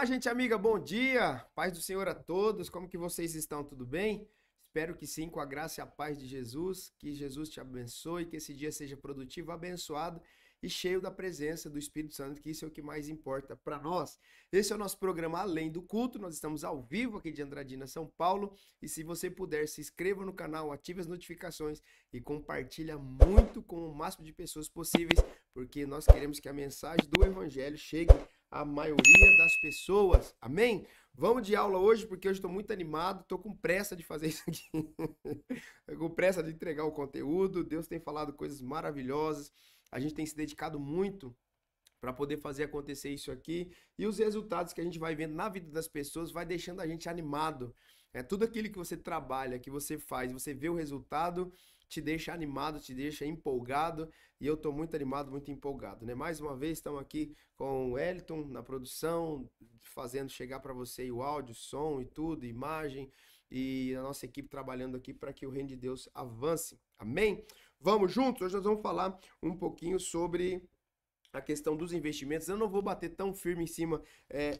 Olá, gente amiga, bom dia! Paz do Senhor a todos, como que vocês estão? Tudo bem? Espero que sim, com a graça e a paz de Jesus, que Jesus te abençoe, que esse dia seja produtivo, abençoado e cheio da presença do Espírito Santo, que isso é o que mais importa para nós. Esse é o nosso programa Além do Culto, nós estamos ao vivo aqui de Andradina, São Paulo, e se você puder, se inscreva no canal, ative as notificações e compartilha muito com o máximo de pessoas possíveis, porque nós queremos que a mensagem do Evangelho chegue à maioria das pessoas. Amém? Vamos de aula hoje, porque hoje estou muito animado, estou com pressa de fazer isso aqui. Com pressa de entregar o conteúdo. Deus tem falado coisas maravilhosas. A gente tem se dedicado muito para poder fazer acontecer isso aqui. E os resultados que a gente vai vendo na vida das pessoas vai deixando a gente animado. Tudo aquilo que você trabalha, que você faz, você vê o resultado, te deixa animado, te deixa empolgado, e eu estou muito animado, muito empolgado, né? Mais uma vez estamos aqui com o Wellington na produção, fazendo chegar para você o áudio, som e tudo, imagem, e a nossa equipe trabalhando aqui para que o reino de Deus avance. Amém? Vamos juntos? Hoje nós vamos falar um pouquinho sobre a questão dos investimentos. Eu não vou bater tão firme em cima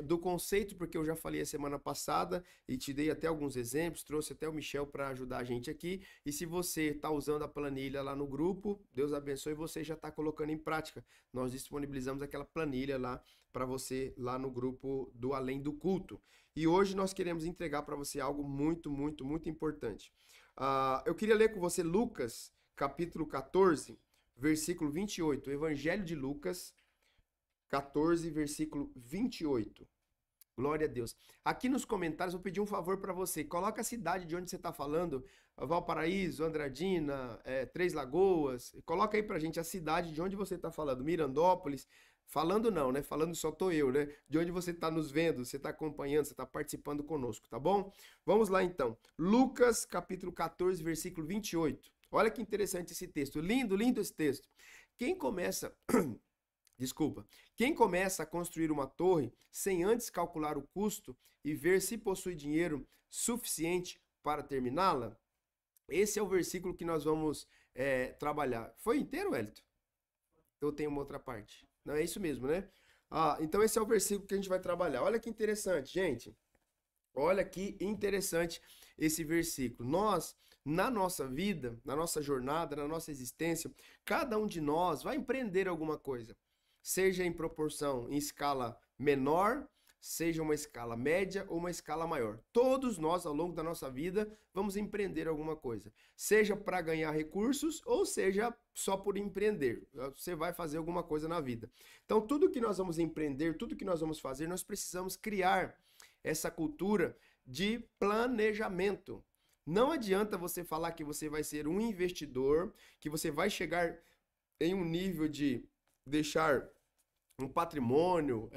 do conceito, porque eu já falei a semana passada e te dei até alguns exemplos, trouxe até o Michel para ajudar a gente aqui. E se você está usando a planilha lá no grupo, Deus abençoe, você já está colocando em prática. Nós disponibilizamos aquela planilha lá para você, lá no grupo do Além do Culto. E hoje nós queremos entregar para você algo muito, muito, muito importante. Eu queria ler com você Lucas, capítulo 14, versículo 28, o Evangelho de Lucas, 14, versículo 28. Glória a Deus. Aqui nos comentários, vou pedir um favor para você. Coloca a cidade de onde você está falando, Valparaíso, Andradina, Três Lagoas. Coloca aí para a gente a cidade de onde você está falando, Mirandópolis. Falando não, né? Falando só tô eu, né? De onde você está nos vendo, você está acompanhando, você está participando conosco, tá bom? Vamos lá então. Lucas, capítulo 14, versículo 28. Olha que interessante esse texto. Lindo, lindo esse texto. Quem começa a construir uma torre sem antes calcular o custo e ver se possui dinheiro suficiente para terminá-la? Esse é o versículo que nós vamos trabalhar. Foi inteiro, Wellington? Eu tenho uma outra parte. Não, é isso mesmo, né? Então esse é o versículo que a gente vai trabalhar. Olha que interessante, gente. Olha que interessante esse versículo. Nós, na nossa vida, na nossa jornada, na nossa existência, cada um de nós vai empreender alguma coisa. Seja em proporção, em escala menor, seja uma escala média ou uma escala maior. Todos nós, ao longo da nossa vida, vamos empreender alguma coisa. Seja para ganhar recursos ou seja só por empreender. Você vai fazer alguma coisa na vida. Então, tudo que nós vamos empreender, tudo que nós vamos fazer, nós precisamos criar essa cultura de planejamento. Não adianta você falar que você vai ser um investidor, que você vai chegar em um nível de deixar um patrimônio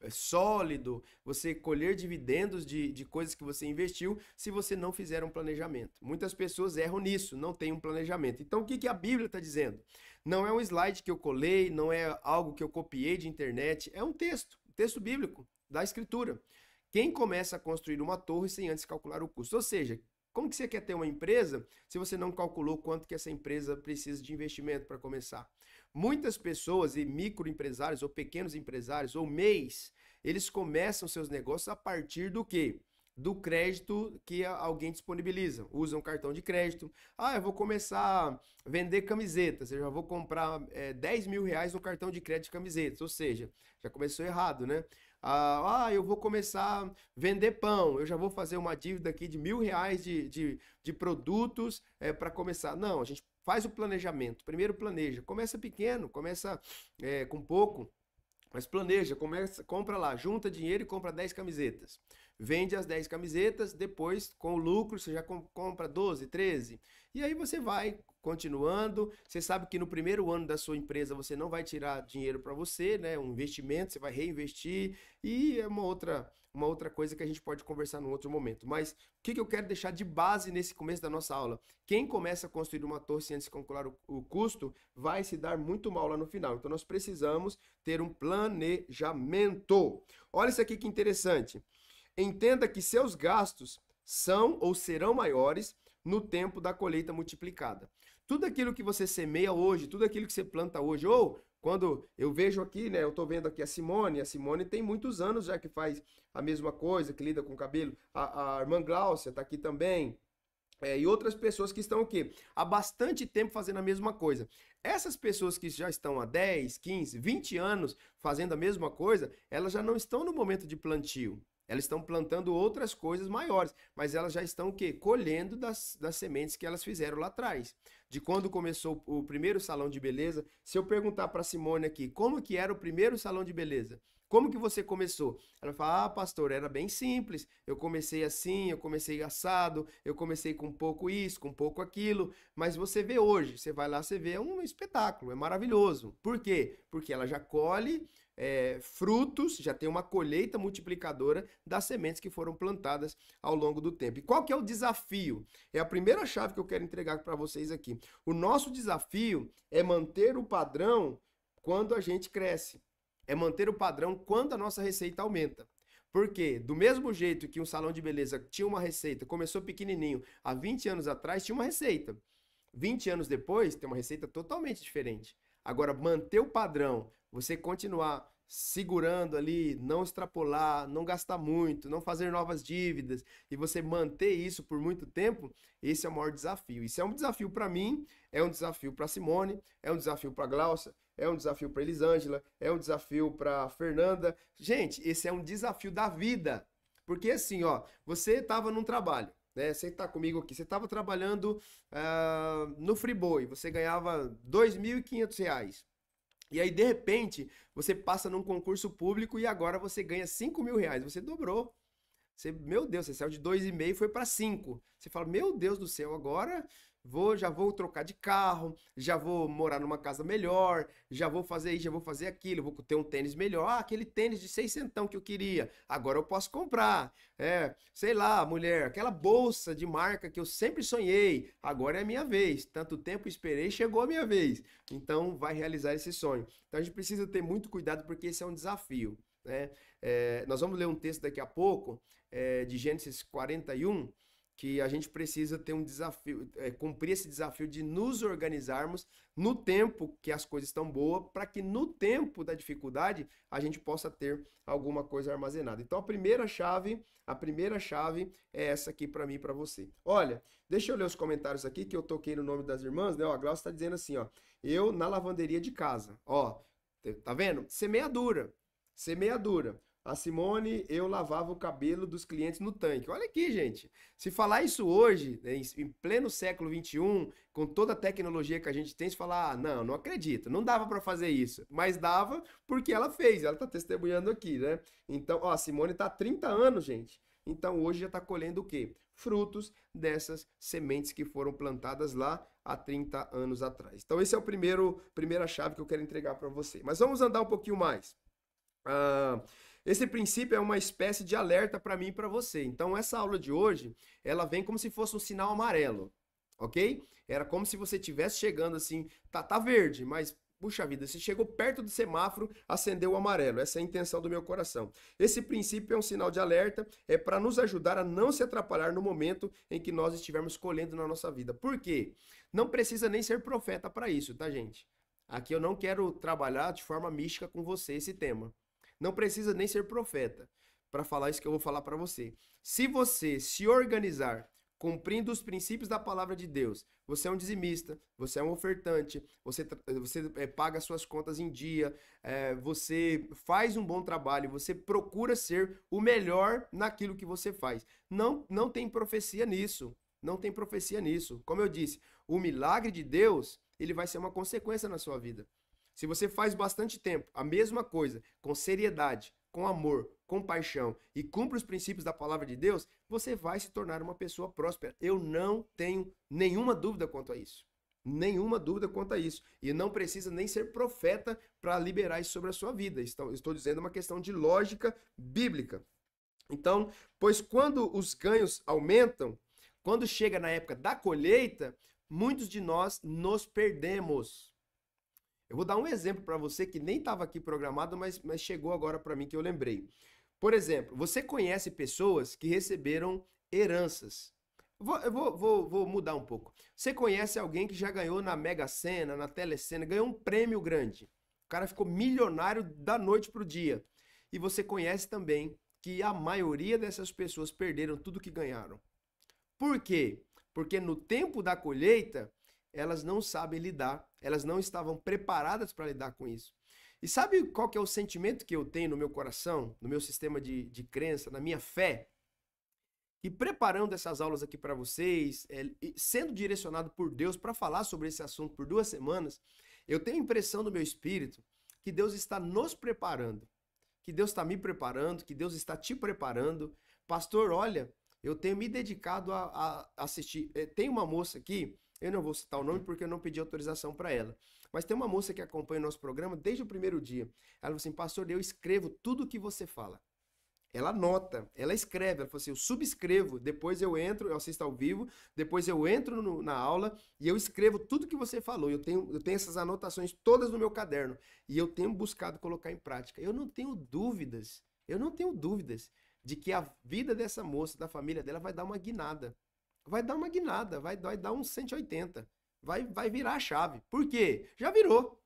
sólido, você colher dividendos de coisas que você investiu, se você não fizer um planejamento. Muitas pessoas erram nisso, não tem um planejamento. Então, o que a Bíblia está dizendo? Não é um slide que eu colei, não é algo que eu copiei de internet, é um texto bíblico da Escritura. Quem começa a construir uma torre sem antes calcular o custo? Ou seja, como que você quer ter uma empresa se você não calculou quanto que essa empresa precisa de investimento para começar? Muitas pessoas, e microempresários, ou pequenos empresários, ou MEIs, eles começam seus negócios a partir do quê? Do crédito que alguém disponibiliza. Usam cartão de crédito. Eu vou começar a vender camisetas. Eu já vou comprar 10 mil reais no cartão de crédito de camisetas. Ou seja, já começou errado, né? Eu vou começar a vender pão, eu já vou fazer uma dívida aqui de R$ 1.000 de produtos para começar. Não, a gente faz o planejamento. Primeiro planeja, começa pequeno, começa com pouco, mas planeja, compra lá, junta dinheiro e compra 10 camisetas. Vende as 10 camisetas, depois com o lucro você já compra 12, 13. E aí você vai continuando. Você sabe que no primeiro ano da sua empresa você não vai tirar dinheiro para você, né? Um investimento, você vai reinvestir. E é uma outra coisa que a gente pode conversar num outro momento. Mas o que eu quero deixar de base nesse começo da nossa aula? Quem começa a construir uma torre sem antes calcular o custo vai se dar muito mal lá no final. Então nós precisamos ter um planejamento. Olha isso aqui que interessante. Entenda que seus gastos são ou serão maiores no tempo da colheita multiplicada. Tudo aquilo que você semeia hoje, tudo aquilo que você planta hoje, ou Quando eu vejo aqui, né, eu tô vendo aqui a Simone tem muitos anos já que faz a mesma coisa, que lida com cabelo. A irmã Gláucia tá aqui também. E outras pessoas que estão o quê? Há bastante tempo fazendo a mesma coisa. Essas pessoas que já estão há 10, 15, 20 anos fazendo a mesma coisa, elas já não estão no momento de plantio. Elas estão plantando outras coisas maiores, mas elas já estão o quê? Colhendo das sementes que elas fizeram lá atrás. De quando começou o primeiro salão de beleza, se eu perguntar para a Simone aqui, como que era o primeiro salão de beleza? Como que você começou? Ela fala, pastor, era bem simples. Eu comecei assim, eu comecei assado, eu comecei com um pouco isso, com um pouco aquilo. Mas você vê hoje, você vai lá, você vê, é um espetáculo, é maravilhoso. Por quê? Porque ela já colhe frutos, já tem uma colheita multiplicadora das sementes que foram plantadas ao longo do tempo. E qual que é o desafio? É a primeira chave que eu quero entregar para vocês aqui. O nosso desafio é manter o padrão quando a gente cresce. É manter o padrão quando a nossa receita aumenta. Porque, do mesmo jeito que um salão de beleza tinha uma receita, começou pequenininho, há 20 anos atrás tinha uma receita. 20 anos depois, tem uma receita totalmente diferente. Agora, manter o padrão, você continuar segurando ali, não extrapolar, não gastar muito, não fazer novas dívidas e você manter isso por muito tempo, esse é o maior desafio. Isso é um desafio para mim, é um desafio para Simone, é um desafio para Gláucia, é um desafio para Elisângela, é um desafio para Fernanda. Gente, esse é um desafio da vida. Porque assim, ó, você estava num trabalho, né? Você está comigo aqui, você estava trabalhando no Friboi, você ganhava R$ 2.500. E aí, de repente, você passa num concurso público e agora você ganha R$ 5.000. Você dobrou. Você, meu Deus, você saiu de 2,5 e foi para 5. Você fala, meu Deus do céu, agora já vou trocar de carro, já vou morar numa casa melhor, já vou fazer isso, já vou fazer aquilo, vou ter um tênis melhor. Ah, aquele tênis de 600 que eu queria, agora eu posso comprar. Sei lá, mulher, aquela bolsa de marca que eu sempre sonhei, agora é a minha vez. Tanto tempo esperei, chegou a minha vez. Então vai realizar esse sonho. Então a gente precisa ter muito cuidado porque esse é um desafio, né? Nós vamos ler um texto daqui a pouco, de Gênesis 41, que a gente precisa ter um desafio, cumprir esse desafio de nos organizarmos no tempo que as coisas estão boas, para que no tempo da dificuldade a gente possa ter alguma coisa armazenada. Então a primeira chave é essa aqui para mim e para você. Olha, deixa eu ler os comentários aqui que eu toquei no nome das irmãs, né? Ó, a Glaucia está dizendo assim, ó, eu na lavanderia de casa, ó, tá vendo? Semeadura. A Simone, eu lavava o cabelo dos clientes no tanque. Olha aqui, gente. Se falar isso hoje, né, em pleno século XXI, com toda a tecnologia que a gente tem, se falar, não acredito, não dava para fazer isso. Mas dava porque ela fez, ela tá testemunhando aqui, né? Então, ó, a Simone tá há 30 anos, gente. Então, hoje já tá colhendo o quê? Frutos dessas sementes que foram plantadas lá há 30 anos atrás. Então, esse é o primeira chave que eu quero entregar para você. Mas vamos andar um pouquinho mais. Esse princípio é uma espécie de alerta para mim e para você. Então, essa aula de hoje, ela vem como se fosse um sinal amarelo, ok? Era como se você estivesse chegando assim, tá verde, mas, puxa vida, você chegou perto do semáforo, acendeu o amarelo. Essa é a intenção do meu coração. Esse princípio é um sinal de alerta, é para nos ajudar a não se atrapalhar no momento em que nós estivermos colhendo na nossa vida. Por quê? Não precisa nem ser profeta para isso, tá, gente? Aqui eu não quero trabalhar de forma mística com você esse tema. Não precisa nem ser profeta para falar isso que eu vou falar para você. Se você se organizar cumprindo os princípios da palavra de Deus, você é um dizimista, você é um ofertante, você paga suas contas em dia, você faz um bom trabalho, você procura ser o melhor naquilo que você faz. Não tem profecia nisso. Não tem profecia nisso. Como eu disse, o milagre de Deus, ele vai ser uma consequência na sua vida. Se você faz bastante tempo a mesma coisa, com seriedade, com amor, com paixão e cumpre os princípios da palavra de Deus, você vai se tornar uma pessoa próspera. Eu não tenho nenhuma dúvida quanto a isso. Nenhuma dúvida quanto a isso. E não precisa nem ser profeta para liberar isso sobre a sua vida. Estou dizendo uma questão de lógica bíblica. Então, pois quando os ganhos aumentam, quando chega na época da colheita, muitos de nós nos perdemos. Eu vou dar um exemplo para você que nem estava aqui programado, mas chegou agora para mim que eu lembrei. Por exemplo, você conhece pessoas que receberam heranças. Eu vou mudar um pouco. Você conhece alguém que já ganhou na Mega Sena, na Telecena, ganhou um prêmio grande. O cara ficou milionário da noite pro dia. E você conhece também que a maioria dessas pessoas perderam tudo que ganharam. Por quê? Porque no tempo da colheita, elas não sabem lidar, elas não estavam preparadas para lidar com isso. E sabe qual que é o sentimento que eu tenho no meu coração, no meu sistema de crença, na minha fé? E preparando essas aulas aqui para vocês, sendo direcionado por Deus para falar sobre esse assunto por 2 semanas, eu tenho a impressão do meu espírito que Deus está nos preparando, que Deus está me preparando, que Deus está te preparando. Pastor, olha, eu tenho me dedicado a assistir. Tem uma moça aqui, eu não vou citar o nome porque eu não pedi autorização para ela, mas tem uma moça que acompanha o nosso programa desde o primeiro dia. Ela falou assim, pastor, eu escrevo tudo o que você fala. Ela anota, ela escreve, ela falou assim, eu subscrevo, depois eu entro, eu assisto ao vivo, depois eu entro na aula e eu escrevo tudo que você falou. Eu tenho essas anotações todas no meu caderno e eu tenho buscado colocar em prática. Eu não tenho dúvidas de que a vida dessa moça, da família dela, vai dar uma guinada. Vai dar uma guinada, vai dar uns 180. Vai virar a chave. Por quê? Já virou.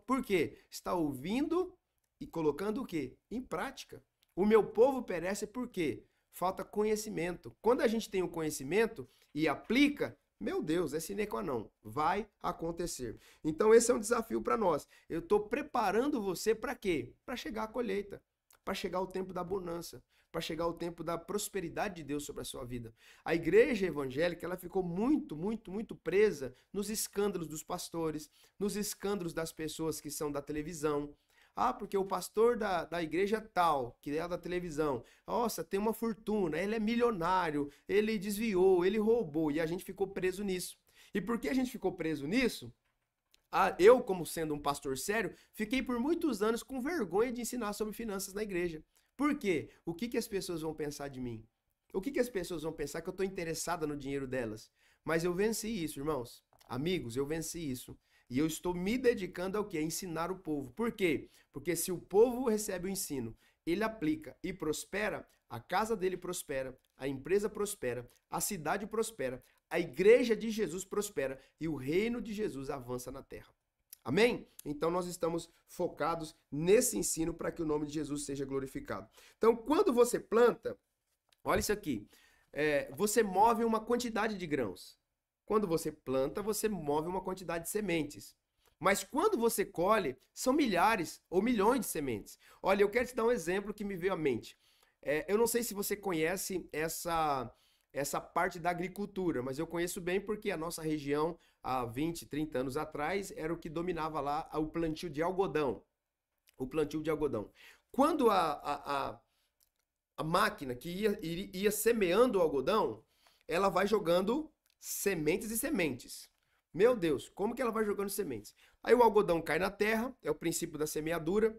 Por quê? Está ouvindo e colocando o quê? Em prática. O meu povo perece por quê? Falta conhecimento. Quando a gente tem o conhecimento e aplica, meu Deus, é sine qua non. Vai acontecer. Então esse é um desafio para nós. Eu estou preparando você para quê? Para chegar à colheita, para chegar o tempo da bonança, para chegar o tempo da prosperidade de Deus sobre a sua vida. A igreja evangélica, ela ficou muito presa nos escândalos dos pastores, nos escândalos das pessoas que são da televisão. Ah, porque o pastor da igreja tal, que é da televisão, nossa, tem uma fortuna, ele é milionário, ele desviou, ele roubou, e a gente ficou preso nisso. E por que a gente ficou preso nisso? Eu, como sendo um pastor sério, fiquei por muitos anos com vergonha de ensinar sobre finanças na igreja. Por quê? O que as pessoas vão pensar de mim? O que as pessoas vão pensar que eu estou interessada no dinheiro delas? Mas eu venci isso, irmãos. Amigos, eu venci isso. E eu estou me dedicando ao quê? A ensinar o povo. Por quê? Porque se o povo recebe o ensino, ele aplica e prospera, a casa dele prospera, a empresa prospera, a cidade prospera, a igreja de Jesus prospera e o reino de Jesus avança na terra. Amém? Então nós estamos focados nesse ensino para que o nome de Jesus seja glorificado. Então quando você planta, olha isso aqui, você move uma quantidade de grãos. Quando você planta, você move uma quantidade de sementes. Mas quando você colhe, são milhares ou milhões de sementes. Olha, eu quero te dar um exemplo que me veio à mente. Eu não sei se você conhece essa parte da agricultura, mas eu conheço bem porque a nossa região, há 20, 30 anos atrás, era o que dominava lá o plantio de algodão. O plantio de algodão. Quando a máquina que ia semeando o algodão, ela vai jogando sementes e sementes. Meu Deus, como que ela vai jogando sementes? Aí o algodão cai na terra, é o princípio da semeadura,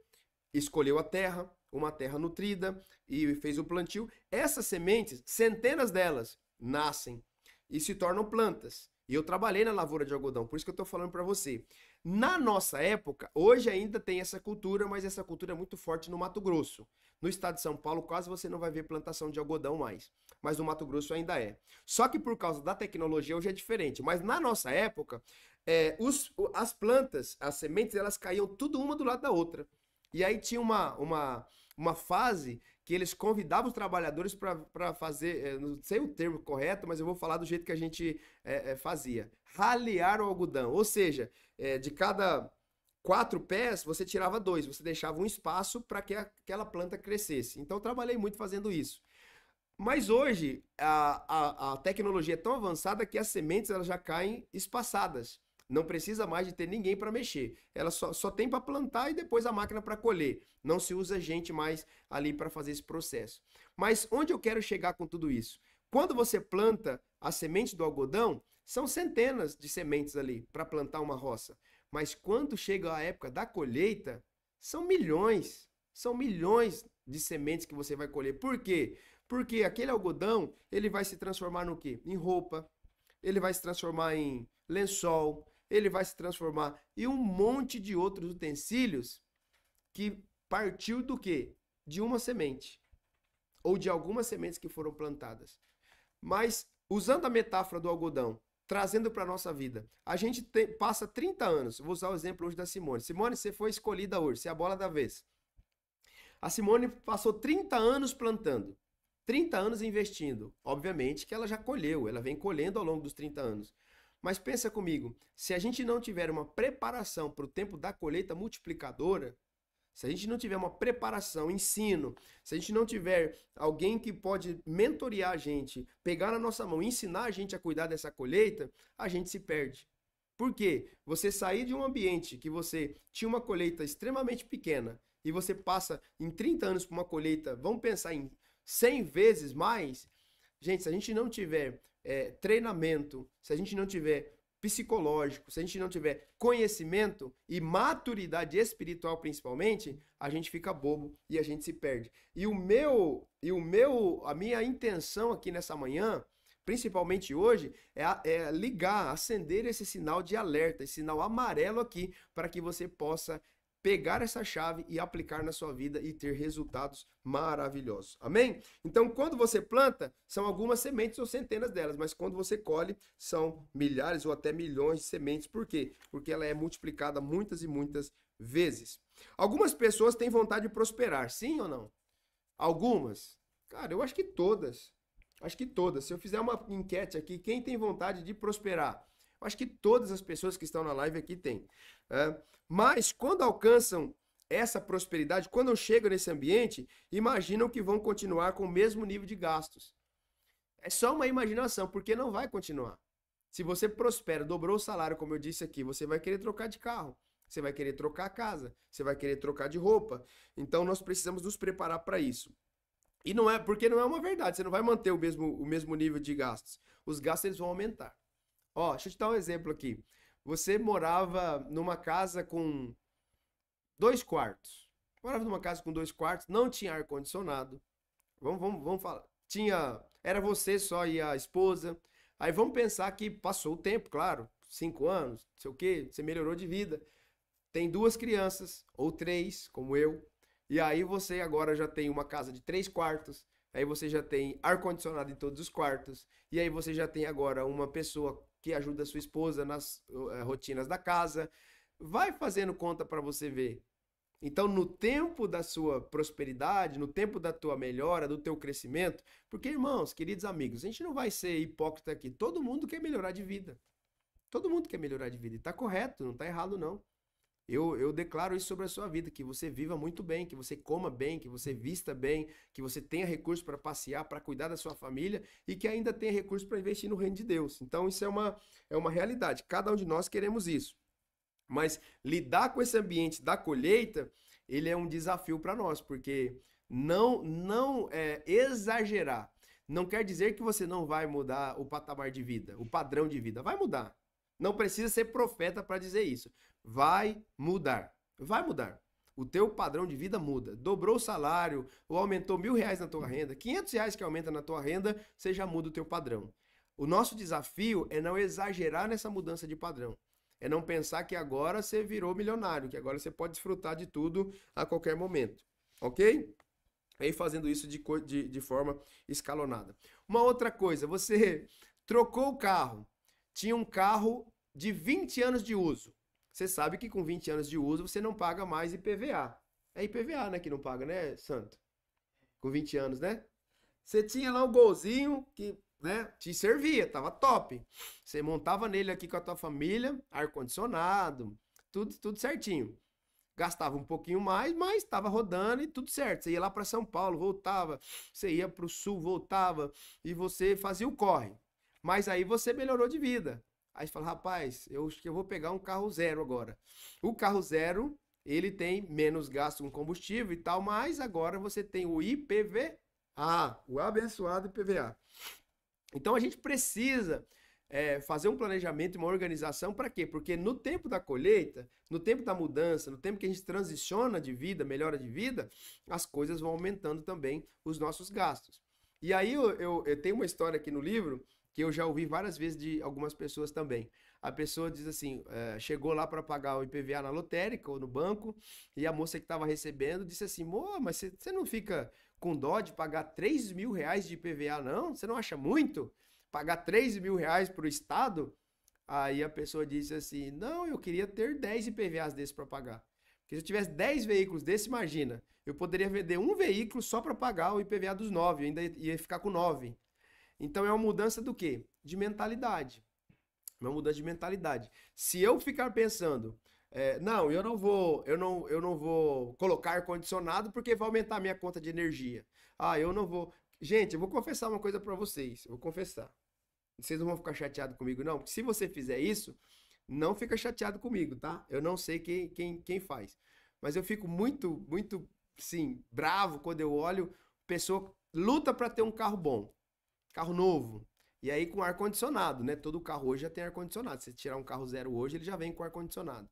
escolheu a terra, uma terra nutrida e fez o plantio. Essas sementes, centenas delas, nascem e se tornam plantas. E eu trabalhei na lavoura de algodão, por isso que eu estou falando para você. Na nossa época, hoje ainda tem essa cultura, mas essa cultura é muito forte no Mato Grosso. No estado de São Paulo, quase você não vai ver plantação de algodão mais, mas no Mato Grosso ainda é. Só que por causa da tecnologia hoje é diferente, mas na nossa época, as plantas, as sementes, elas caíam tudo uma do lado da outra. E aí tinha uma fase que eles convidavam os trabalhadores para fazer, não sei o termo correto, mas eu vou falar do jeito que a gente fazia. Ralear o algodão, ou seja, de cada 4 pés, você tirava 2, você deixava um espaço para que aquela planta crescesse. Então eu trabalhei muito fazendo isso. Mas hoje a tecnologia é tão avançada que as sementes elas já caem espaçadas. Não precisa mais de ter ninguém para mexer. Ela só tem para plantar e depois a máquina para colher. Não se usa gente mais ali para fazer esse processo. Mas onde eu quero chegar com tudo isso? Quando você planta a semente do algodão, são centenas de sementes ali para plantar uma roça. Mas quando chega a época da colheita, são milhões de sementes que você vai colher. Por quê? Porque aquele algodão, ele vai se transformar no quê? Em roupa, ele vai se transformar em lençol, ele vai se transformar em um monte de outros utensílios que partiu do quê? De uma semente. Ou de algumas sementes que foram plantadas. Mas, usando a metáfora do algodão, trazendo para a nossa vida. A gente passa 30 anos, vou usar o exemplo hoje da Simone. Simone, você foi escolhida hoje, você é a bola da vez. A Simone passou 30 anos plantando, 30 anos investindo. Obviamente que ela já colheu, ela vem colhendo ao longo dos 30 anos. Mas pensa comigo, se a gente não tiver uma preparação para o tempo da colheita multiplicadora, se a gente não tiver uma preparação, ensino, se a gente não tiver alguém que pode mentorear a gente, pegar na nossa mão, ensinar a gente a cuidar dessa colheita, a gente se perde. Por quê? Você sair de um ambiente que você tinha uma colheita extremamente pequena e você passa em 30 anos para uma colheita, vamos pensar em 100 vezes mais. Gente, se a gente não tiver treinamento, se a gente não tiver psicológico, se a gente não tiver conhecimento e maturidade espiritual principalmente, a gente fica bobo e a gente se perde. A minha intenção aqui nessa manhã, principalmente hoje, é ligar, acender esse sinal de alerta, esse sinal amarelo aqui, para que você possa pegar essa chave e aplicar na sua vida e ter resultados maravilhosos. Amém? Então, quando você planta, são algumas sementes ou centenas delas, mas quando você colhe, são milhares ou até milhões de sementes. Por quê? Porque ela é multiplicada muitas e muitas vezes. Algumas pessoas têm vontade de prosperar, sim ou não? Algumas? Cara, eu acho que todas. Acho que todas. Se eu fizer uma enquete aqui, quem tem vontade de prosperar? Eu acho que todas as pessoas que estão na live aqui têm. Mas quando alcançam essa prosperidade, quando chegam nesse ambiente, imaginam que vão continuar com o mesmo nível de gastos. É só uma imaginação, porque não vai continuar. Se você prospera, dobrou o salário, como eu disse aqui, você vai querer trocar de carro, você vai querer trocar a casa, você vai querer trocar de roupa. Então nós precisamos nos preparar para isso. E não é porque não é uma verdade, você não vai manter o mesmo nível de gastos. Os gastos eles vão aumentar. Ó, deixa eu te dar um exemplo aqui. Você morava numa casa com 2 quartos. Morava numa casa com 2 quartos, não tinha ar-condicionado. Vamos falar. Era você só e a esposa. Aí vamos pensar que passou o tempo, claro. 5 anos, não sei o quê, você melhorou de vida. Tem 2 crianças, ou 3, como eu. E aí você agora já tem uma casa de 3 quartos. Aí você já tem ar-condicionado em todos os quartos. E aí você já tem agora uma pessoa que ajuda a sua esposa nas rotinas da casa. Vai fazendo conta para você ver. Então, no tempo da sua prosperidade, no tempo da tua melhora, do teu crescimento, porque, irmãos, queridos amigos, a gente não vai ser hipócrita aqui. Todo mundo quer melhorar de vida. Todo mundo quer melhorar de vida. E tá correto, não tá errado, não. Eu declaro isso sobre a sua vida, que você viva muito bem, que você coma bem, que você vista bem, que você tenha recursos para passear, para cuidar da sua família e que ainda tenha recursos para investir no reino de Deus. Então isso é uma realidade. Cada um de nós queremos isso. Mas lidar com esse ambiente da colheita, ele é um desafio para nós, porque não exagerar. Não quer dizer que você não vai mudar o patamar de vida, o padrão de vida. Vai mudar. Não precisa ser profeta para dizer isso. Vai mudar. Vai mudar. O teu padrão de vida muda. Dobrou o salário, ou aumentou R$1.000 na tua renda, R$500 que aumenta na tua renda, você já muda o teu padrão. O nosso desafio é não exagerar nessa mudança de padrão. É não pensar que agora você virou milionário, que agora você pode desfrutar de tudo a qualquer momento. Ok? Aí fazendo isso de forma escalonada. Uma outra coisa, você trocou o carro. Tinha um carro de 20 anos de uso. Você sabe que com 20 anos de uso você não paga mais IPVA. É IPVA, né, que não paga, né, Santo? Com 20 anos, né? Você tinha lá um golzinho que, né, te servia, tava top. Você montava nele aqui com a tua família, ar-condicionado, tudo certinho. Gastava um pouquinho mais, mas estava rodando e tudo certo. Você ia lá para São Paulo, voltava. Você ia para o sul, voltava. E você fazia o corre. Mas aí você melhorou de vida. Aí você fala, rapaz, eu acho que eu vou pegar um carro zero agora. O carro zero, ele tem menos gasto com combustível e tal, mas agora você tem o IPVA, o abençoado IPVA. Então a gente precisa fazer um planejamento e uma organização para quê? Porque no tempo da colheita, no tempo da mudança, no tempo que a gente transiciona de vida, melhora de vida, as coisas vão aumentando também os nossos gastos. E aí eu tenho uma história aqui no livro que eu já ouvi várias vezes de algumas pessoas também. A pessoa diz assim, chegou lá para pagar o IPVA na lotérica ou no banco, e a moça que estava recebendo disse assim, mas você não fica com dó de pagar R$3.000 de IPVA, não? Você não acha muito? pagar 3 mil reais para o Estado, aí a pessoa disse assim, não, eu queria ter 10 IPVAs desses para pagar. Porque se eu tivesse 10 veículos desse, imagina, eu poderia vender um veículo só para pagar o IPVA dos 9, eu ainda ia ficar com 9. Então é uma mudança do quê? De mentalidade. Uma mudança de mentalidade. Se eu ficar pensando, não, eu não vou colocar ar-condicionado porque vai aumentar a minha conta de energia. Ah, eu não vou. Gente, eu vou confessar uma coisa para vocês. Eu vou confessar. Vocês não vão ficar chateados comigo, não. Porque se você fizer isso, não fica chateado comigo, tá? Eu não sei quem faz. Mas eu fico muito, sim, bravo quando eu olho pessoa luta para ter um carro bom, carro novo. E aí com ar-condicionado, né? Todo carro hoje já tem ar-condicionado. Se você tirar um carro zero hoje, ele já vem com ar-condicionado.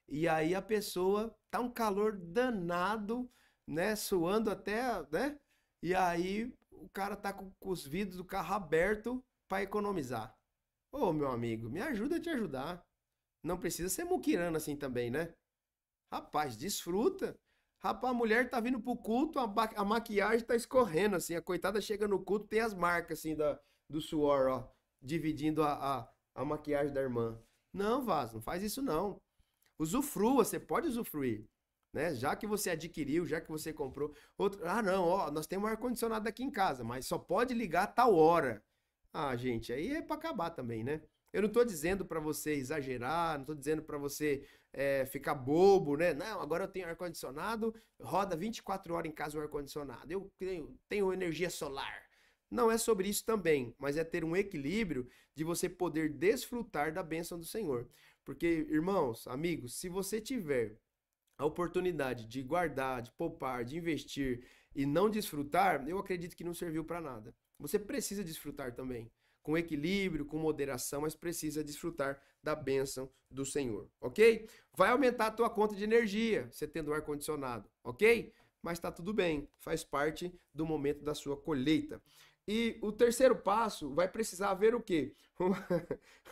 E aí a pessoa tá um calor danado, né? Suando até, né? E aí o cara tá com os vidros do carro aberto para economizar. Ô, meu amigo, me ajuda a te ajudar. Não precisa ser muquirana assim também, né? Rapaz, desfruta. Rapaz, a mulher tá vindo pro culto, a maquiagem tá escorrendo, assim. A coitada chega no culto, tem as marcas, assim, do suor, ó. Dividindo a maquiagem da irmã. Não, Vaz, não faz isso não. Usufrua, você pode usufruir. Né? Já que você adquiriu, já que você comprou. Não, ó, nós temos um ar-condicionado aqui em casa, mas só pode ligar a tal hora. Ah, gente, aí é pra acabar também, né? Eu não tô dizendo pra você exagerar, não tô dizendo pra você ficar bobo, né? Não, agora eu tenho ar-condicionado, roda 24 horas em casa o ar-condicionado. Eu tenho energia solar. Não é sobre isso também, mas é ter um equilíbrio de você poder desfrutar da bênção do Senhor. Porque, irmãos, amigos, se você tiver a oportunidade de guardar, de poupar, de investir e não desfrutar, eu acredito que não serviu para nada. Você precisa desfrutar também, com equilíbrio, com moderação, mas precisa desfrutar da bênção do Senhor, ok? Vai aumentar a tua conta de energia, você tendo ar-condicionado, ok? Mas tá tudo bem, faz parte do momento da sua colheita. E o terceiro passo vai precisar haver o quê?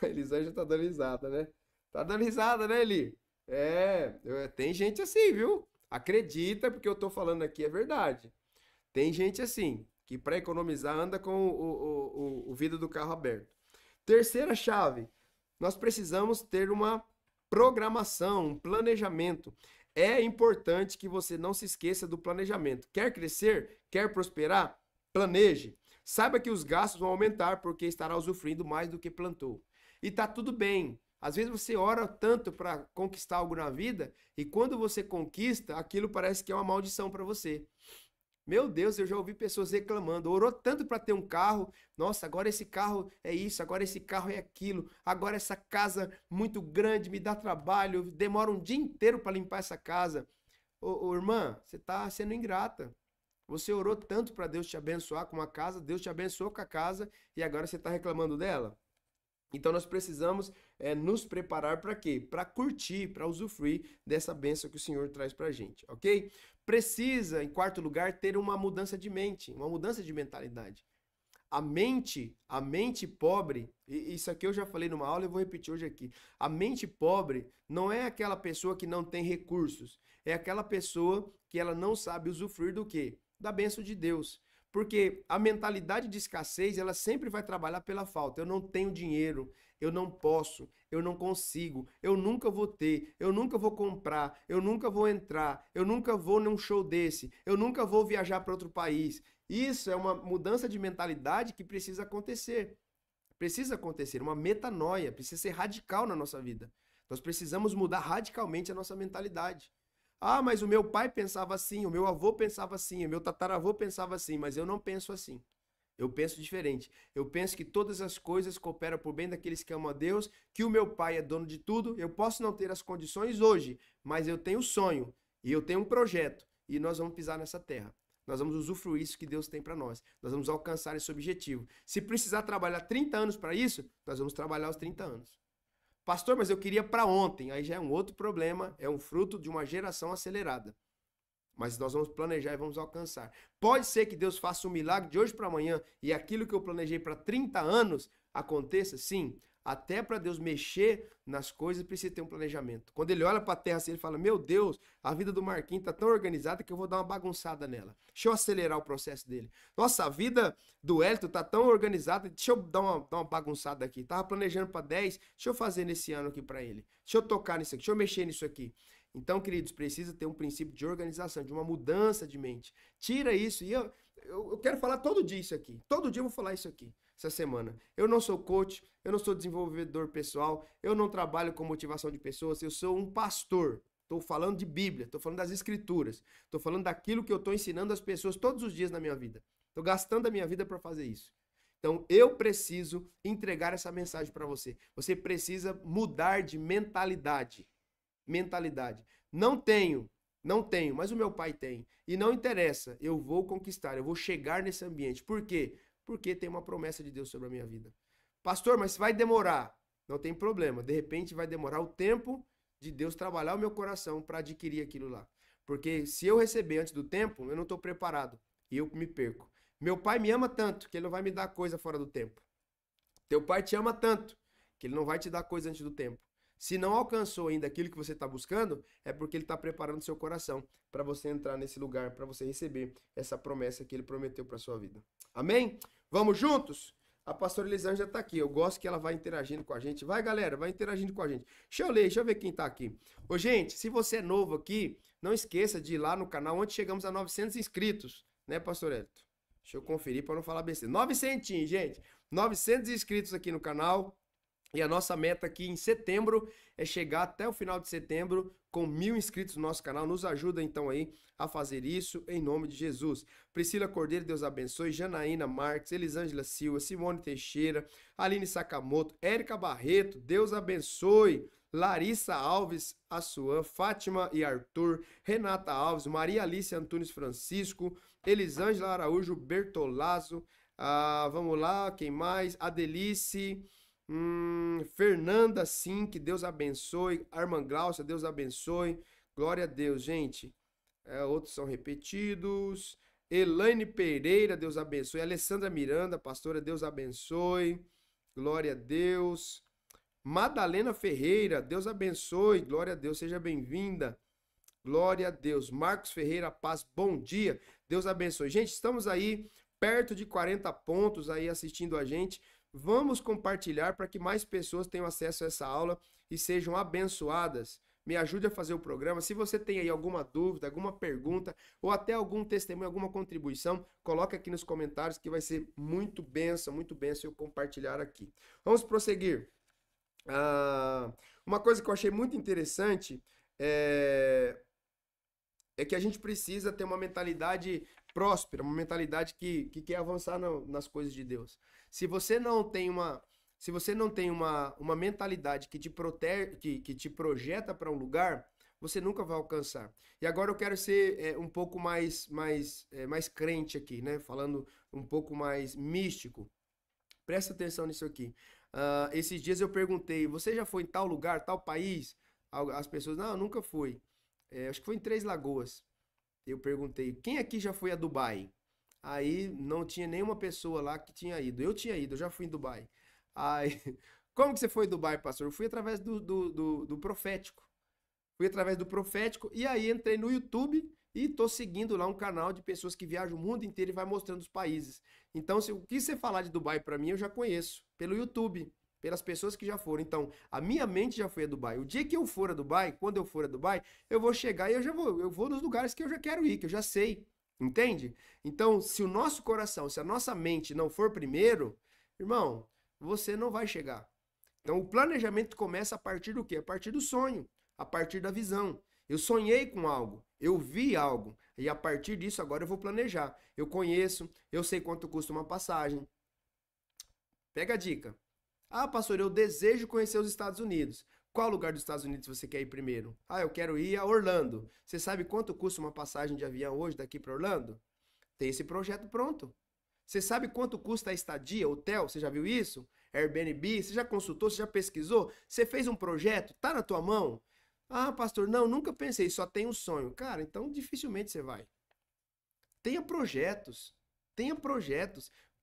A Elisângela tá dando risada, né? Tá dando risada, né, Eli? Tem gente assim, viu? Acredita, porque eu tô falando aqui é verdade. Tem gente assim, que para economizar anda com o vidro do carro aberto. Terceira chave, nós precisamos ter uma programação, um planejamento. É importante que você não se esqueça do planejamento. Quer crescer? Quer prosperar? Planeje. Saiba que os gastos vão aumentar porque estará usufruindo mais do que plantou. E tá tudo bem. Às vezes você ora tanto para conquistar algo na vida e quando você conquista, aquilo parece que é uma maldição para você. Meu Deus, eu já ouvi pessoas reclamando, orou tanto para ter um carro, nossa, agora esse carro é isso, agora esse carro é aquilo, agora essa casa muito grande me dá trabalho, demora um dia inteiro para limpar essa casa. Ô, irmã, você está sendo ingrata. Você orou tanto para Deus te abençoar com uma casa, Deus te abençoou com a casa e agora você está reclamando dela? Então nós precisamos nos preparar para quê? Para curtir, para usufruir dessa bênção que o Senhor traz para a gente, ok? Precisa, em quarto lugar, ter uma mudança de mente, uma mudança de mentalidade. A mente pobre, e isso aqui eu já falei numa aula e vou repetir hoje aqui. A mente pobre não é aquela pessoa que não tem recursos, é aquela pessoa que ela não sabe usufruir do quê? Da bênção de Deus. Porque a mentalidade de escassez, ela sempre vai trabalhar pela falta. Eu não tenho dinheiro, eu não posso, eu não consigo, eu nunca vou ter, eu nunca vou comprar, eu nunca vou entrar, eu nunca vou num show desse, eu nunca vou viajar para outro país. Isso é uma mudança de mentalidade que precisa acontecer. Precisa acontecer, uma metanoia, precisa ser radical na nossa vida. Nós precisamos mudar radicalmente a nossa mentalidade. Ah, mas o meu pai pensava assim, o meu avô pensava assim, o meu tataravô pensava assim, mas eu não penso assim. Eu penso diferente. Eu penso que todas as coisas cooperam por bem daqueles que amam a Deus, que o meu pai é dono de tudo. Eu posso não ter as condições hoje, mas eu tenho sonho e eu tenho um projeto e nós vamos pisar nessa terra. Nós vamos usufruir isso que Deus tem para nós. Nós vamos alcançar esse objetivo. Se precisar trabalhar 30 anos para isso, nós vamos trabalhar os 30 anos. Pastor, mas eu queria para ontem. Aí já é um outro problema, é um fruto de uma geração acelerada. Mas nós vamos planejar e vamos alcançar. Pode ser que Deus faça um milagre de hoje para amanhã e aquilo que eu planejei para 30 anos aconteça? Sim. Até para Deus mexer nas coisas, precisa ter um planejamento. Quando ele olha para a terra assim, ele fala, meu Deus, a vida do Marquinhos está tão organizada que eu vou dar uma bagunçada nela. Deixa eu acelerar o processo dele. Nossa, a vida do Hélito está tão organizada, deixa eu dar uma bagunçada aqui. Tava planejando para 10, deixa eu fazer nesse ano aqui para ele. Deixa eu tocar nisso aqui, deixa eu mexer nisso aqui. Então, queridos, precisa ter um princípio de organização, de uma mudança de mente. Tira isso. E eu quero falar todo dia isso aqui. Todo dia eu vou falar isso aqui, essa semana. Eu não sou coach, eu não sou desenvolvedor pessoal, eu não trabalho com motivação de pessoas, eu sou um pastor. Estou falando de Bíblia, estou falando das Escrituras, estou falando daquilo que eu estou ensinando às pessoas todos os dias na minha vida. Estou gastando a minha vida para fazer isso. Então, eu preciso entregar essa mensagem para você. Você precisa mudar de mentalidade. Mentalidade. Não tenho, mas o meu pai tem. E não interessa, eu vou conquistar, eu vou chegar nesse ambiente. Por quê? Porque tem uma promessa de Deus sobre a minha vida. Pastor, mas vai demorar. Não tem problema. De repente vai demorar o tempo de Deus trabalhar o meu coração para adquirir aquilo lá. Porque se eu receber antes do tempo, eu não estou preparado. E eu me perco. Meu pai me ama tanto que ele não vai me dar coisa fora do tempo. Teu pai te ama tanto que ele não vai te dar coisa antes do tempo. Se não alcançou ainda aquilo que você está buscando, é porque ele está preparando seu coração para você entrar nesse lugar, para você receber essa promessa que ele prometeu para sua vida. Amém? Vamos juntos? A pastora Elisângela está aqui. Eu gosto que ela vai interagindo com a gente. Vai, galera, vai interagindo com a gente. Deixa eu ver quem está aqui. Ô, gente, se você é novo aqui, não esqueça de ir lá no canal onde chegamos a 900 inscritos, né, pastor Hélito? Deixa eu conferir para não falar besteira. 900, gente. 900 inscritos aqui no canal. E a nossa meta aqui em setembro é chegar até o final de setembro com 1000 inscritos no nosso canal. Nos ajuda então aí a fazer isso em nome de Jesus. Priscila Cordeiro, Deus abençoe. Janaína Marques, Elisângela Silva, Simone Teixeira, Aline Sakamoto, Érica Barreto, Deus abençoe. Larissa Alves, Assuan, Fátima e Arthur, Renata Alves, Maria Alice Antunes Francisco, Elisângela Araújo Bertolazzo, vamos lá, quem mais? Adelice, Fernanda Sim, que Deus abençoe, Arman Glaucia, Deus abençoe, glória a Deus, gente. Outros são repetidos. Elaine Pereira, Deus abençoe. Alessandra Miranda, pastora, Deus abençoe, glória a Deus. Madalena Ferreira, Deus abençoe, glória a Deus, seja bem-vinda, glória a Deus. Marcos Ferreira Paz, bom dia, Deus abençoe. Gente, estamos aí perto de 40 pontos aí assistindo a gente. Vamos compartilhar para que mais pessoas tenham acesso a essa aula e sejam abençoadas. Me ajude a fazer o programa. Se você tem aí alguma dúvida, alguma pergunta ou até algum testemunho, alguma contribuição, coloca aqui nos comentários que vai ser muito bênção eu compartilhar aqui. Vamos prosseguir. Uma coisa que eu achei muito interessante é que a gente precisa ter uma mentalidade próspera, uma mentalidade que quer avançar nas coisas de Deus. Se você não tem uma mentalidade que te protege, que te projeta para um lugar, você nunca vai alcançar. E agora eu quero ser um pouco mais crente aqui, né? Falando um pouco mais místico. Presta atenção nisso aqui. Esses dias eu perguntei, você já foi em tal lugar, tal país? As pessoas, não, eu nunca fui. Acho que foi em Três Lagoas. Eu perguntei, quem aqui já foi a Dubai? Aí não tinha nenhuma pessoa lá que tinha ido. Eu tinha ido, eu já fui em Dubai. Aí, como que você foi em Dubai, pastor? Eu fui através do profético. Fui através do profético e aí entrei no YouTube e tô seguindo lá um canal de pessoas que viajam o mundo inteiro e vai mostrando os países. Então, o que você falar de Dubai para mim, eu já conheço. Pelo YouTube, pelas pessoas que já foram. Então, a minha mente já foi a Dubai. O dia que eu for a Dubai, quando eu for a Dubai, eu vou chegar e eu vou nos lugares que eu já quero ir, que eu já sei. Entende? Então, se o nosso coração, se a nossa mente não for primeiro, irmão, você não vai chegar. Então, o planejamento começa a partir do quê? A partir do sonho, a partir da visão. Eu sonhei com algo, eu vi algo, e a partir disso agora eu vou planejar. Eu conheço, eu sei quanto custa uma passagem. Pega a dica. Ah, pastor, eu desejo conhecer os Estados Unidos. Qual lugar dos Estados Unidos você quer ir primeiro? Ah, eu quero ir a Orlando. Você sabe quanto custa uma passagem de avião hoje daqui para Orlando? Tem esse projeto pronto. Você sabe quanto custa a estadia, hotel? Você já viu isso? Airbnb? Você já consultou? Você já pesquisou? Você fez um projeto? Tá na tua mão? Ah, pastor, não, nunca pensei, só tenho um sonho. Cara, então dificilmente você vai. Tenha projetos.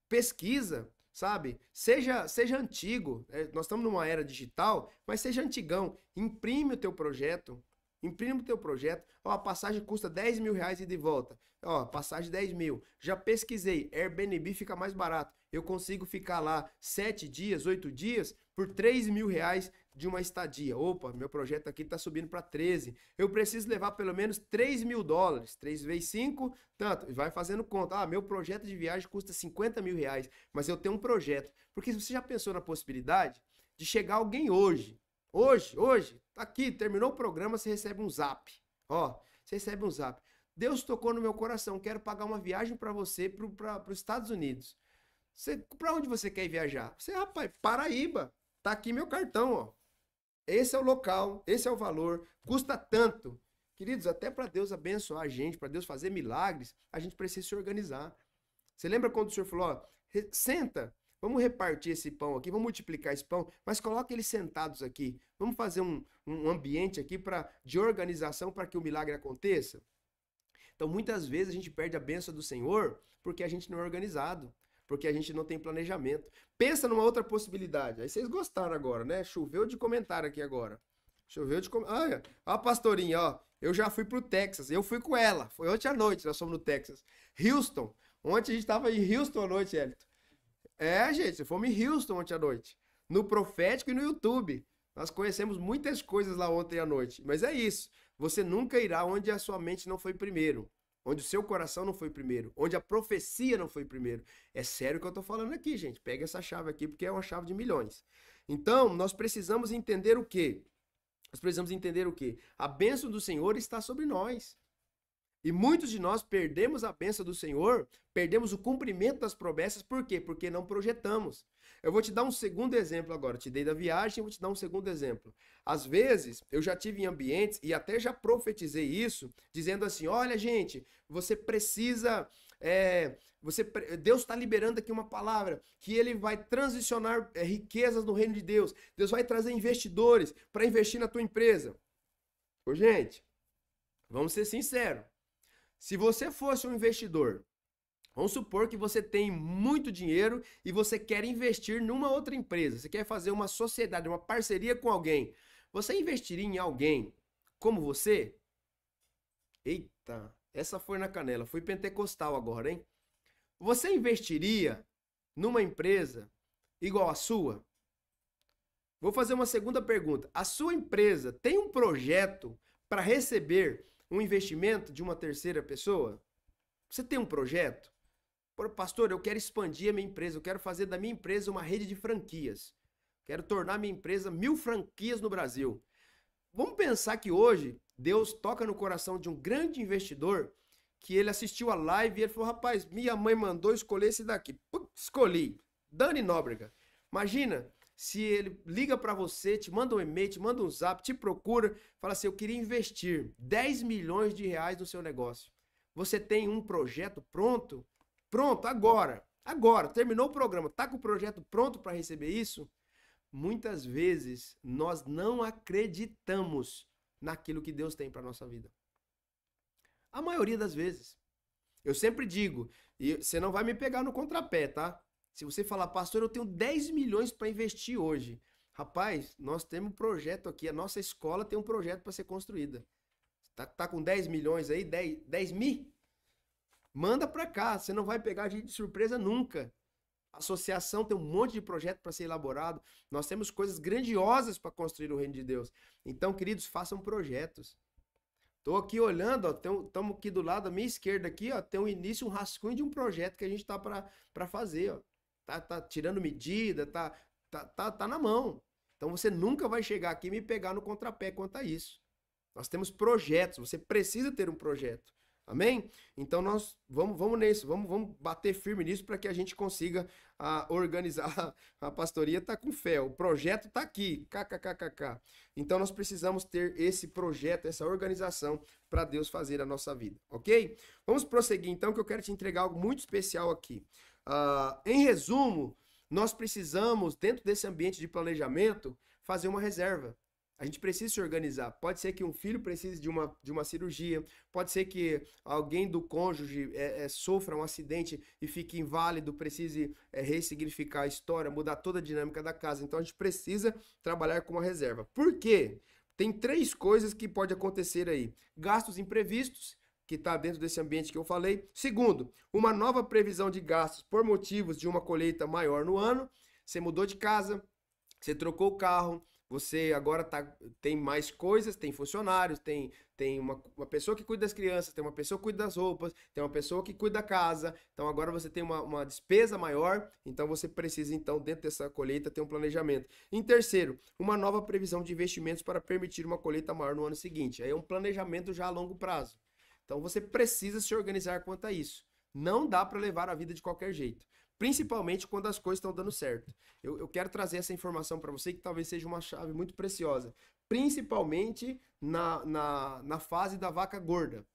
Pesquisa. sabe? Seja antigo. Nós estamos numa era digital, mas seja antigão. Imprime o teu projeto. Imprime o teu projeto. Ó, a passagem custa 10 mil reais e de volta. Ó, passagem 10 mil. Já pesquisei. Airbnb fica mais barato. Eu consigo ficar lá 7 dias, 8 dias por 3 mil reais de uma estadia. Opa, meu projeto aqui está subindo para 13. Eu preciso levar pelo menos 3 mil dólares. 3 vezes 5, tanto. Vai fazendo conta. Ah, meu projeto de viagem custa 50 mil reais. Mas eu tenho um projeto. Porque você já pensou na possibilidade de chegar alguém hoje? Hoje, tá aqui, terminou o programa, você recebe um zap. Ó, você recebe um zap. Deus tocou no meu coração, quero pagar uma viagem para você para os Estados Unidos. Para onde você quer viajar? Você, rapaz, Paraíba. Tá aqui meu cartão, ó. Esse é o local, esse é o valor, custa tanto. Queridos, até para Deus abençoar a gente, para Deus fazer milagres, a gente precisa se organizar. Você lembra quando o senhor falou, ó, senta, vamos repartir esse pão aqui, vamos multiplicar esse pão, mas coloca eles sentados aqui. Vamos fazer um ambiente aqui de organização para que o milagre aconteça? Então, muitas vezes a gente perde a bênção do Senhor porque a gente não é organizado, porque a gente não tem planejamento. Pensa numa outra possibilidade. Aí vocês gostaram agora, né? Choveu de comentário aqui agora. Choveu de comentário. Olha, ó a pastorinha, ó. Eu já fui pro Texas. Eu fui com ela. Foi ontem à noite, nós fomos no Texas. Houston. Ontem a gente tava em Houston à noite, Elton. Gente, fomos em Houston ontem à noite. No Profético e no YouTube. Nós conhecemos muitas coisas lá ontem à noite. Mas é isso. Você nunca irá onde a sua mente não foi primeiro. Onde o seu coração não foi primeiro. Onde a profecia não foi primeiro. É sério o que eu tô falando aqui, gente. Pega essa chave aqui, porque é uma chave de milhões. Então, nós precisamos entender o quê? Nós precisamos entender o quê? A bênção do Senhor está sobre nós. E muitos de nós perdemos a bênção do Senhor, perdemos o cumprimento das promessas, por quê? Porque não projetamos. Eu vou te dar um segundo exemplo agora. Te dei da viagem, eu vou te dar um segundo exemplo. Às vezes, eu já tive em ambientes, e até já profetizei isso, dizendo assim, olha gente, você precisa... Deus está liberando aqui uma palavra, que ele vai transicionar riquezas no reino de Deus. Deus vai trazer investidores para investir na tua empresa. Ô gente, vamos ser sinceros. Se você fosse um investidor, vamos supor que você tem muito dinheiro e você quer investir numa outra empresa, você quer fazer uma sociedade, uma parceria com alguém. Você investiria em alguém como você? Eita, essa foi na canela, foi pentecostal agora, hein? Você investiria numa empresa igual a sua? Vou fazer uma segunda pergunta. A sua empresa tem um projeto para receber um investimento de uma terceira pessoa? Você tem um projeto? Pastor, eu quero expandir a minha empresa, eu quero fazer da minha empresa uma rede de franquias. Quero tornar minha empresa 1000 franquias no Brasil. Vamos pensar que hoje Deus toca no coração de um grande investidor que ele assistiu a live e ele falou, rapaz, minha mãe mandou escolher esse daqui. Pum, escolhi. Dani Nóbrega. Imagina se ele liga para você, te manda um e-mail, te manda um zap, te procura, fala assim, eu queria investir 10 milhões de reais no seu negócio. Você tem um projeto pronto? Pronto, agora. Agora, terminou o programa, tá com o projeto pronto para receber isso? Muitas vezes nós não acreditamos naquilo que Deus tem para nossa vida. A maioria das vezes. Eu sempre digo, e você não vai me pegar no contrapé, tá? Se você falar, pastor, eu tenho 10 milhões para investir hoje. Rapaz, nós temos um projeto aqui, a nossa escola tem um projeto para ser construída. Tá com 10 milhões aí, 10 mil? Manda para cá, você não vai pegar a gente de surpresa nunca. A associação tem um monte de projeto para ser elaborado. Nós temos coisas grandiosas para construir o reino de Deus. Então, queridos, façam projetos. Tô aqui olhando, ó, estamos aqui do lado, à minha esquerda aqui, ó, tem um início, um rascunho de um projeto que a gente tá para fazer, ó. Tá tirando medida, tá na mão. Então você nunca vai chegar aqui e me pegar no contrapé quanto a isso. Nós temos projetos, você precisa ter um projeto. Amém? Então nós vamos nisso, vamos bater firme nisso para que a gente consiga organizar. A pastoria tá com fé, o projeto tá aqui, kkkk. Então nós precisamos ter esse projeto, essa organização para Deus fazer a nossa vida, ok? Vamos prosseguir então, que eu quero te entregar algo muito especial aqui. Em resumo, nós precisamos, dentro desse ambiente de planejamento, fazer uma reserva. A gente precisa se organizar. Pode ser que um filho precise de uma cirurgia, pode ser que alguém do cônjuge sofra um acidente e fique inválido, precise ressignificar a história, mudar toda a dinâmica da casa. Então a gente precisa trabalhar com uma reserva. Por quê? Tem 3 coisas que pode acontecer aí. Gastos imprevistos, que está dentro desse ambiente que eu falei. Segundo, uma nova previsão de gastos por motivos de uma colheita maior no ano. Você mudou de casa, você trocou o carro, você agora tem mais coisas, tem funcionários, tem uma pessoa que cuida das crianças, tem uma pessoa que cuida das roupas, tem uma pessoa que cuida da casa. Então agora você tem uma despesa maior, então você precisa, então, dentro dessa colheita, ter um planejamento. Em terceiro, uma nova previsão de investimentos para permitir uma colheita maior no ano seguinte. Aí é um planejamento já a longo prazo. Então você precisa se organizar quanto a isso. Não dá para levar a vida de qualquer jeito. Principalmente quando as coisas estão dando certo. Eu quero trazer essa informação para você que talvez seja uma chave muito preciosa. Principalmente na fase da vaca gorda.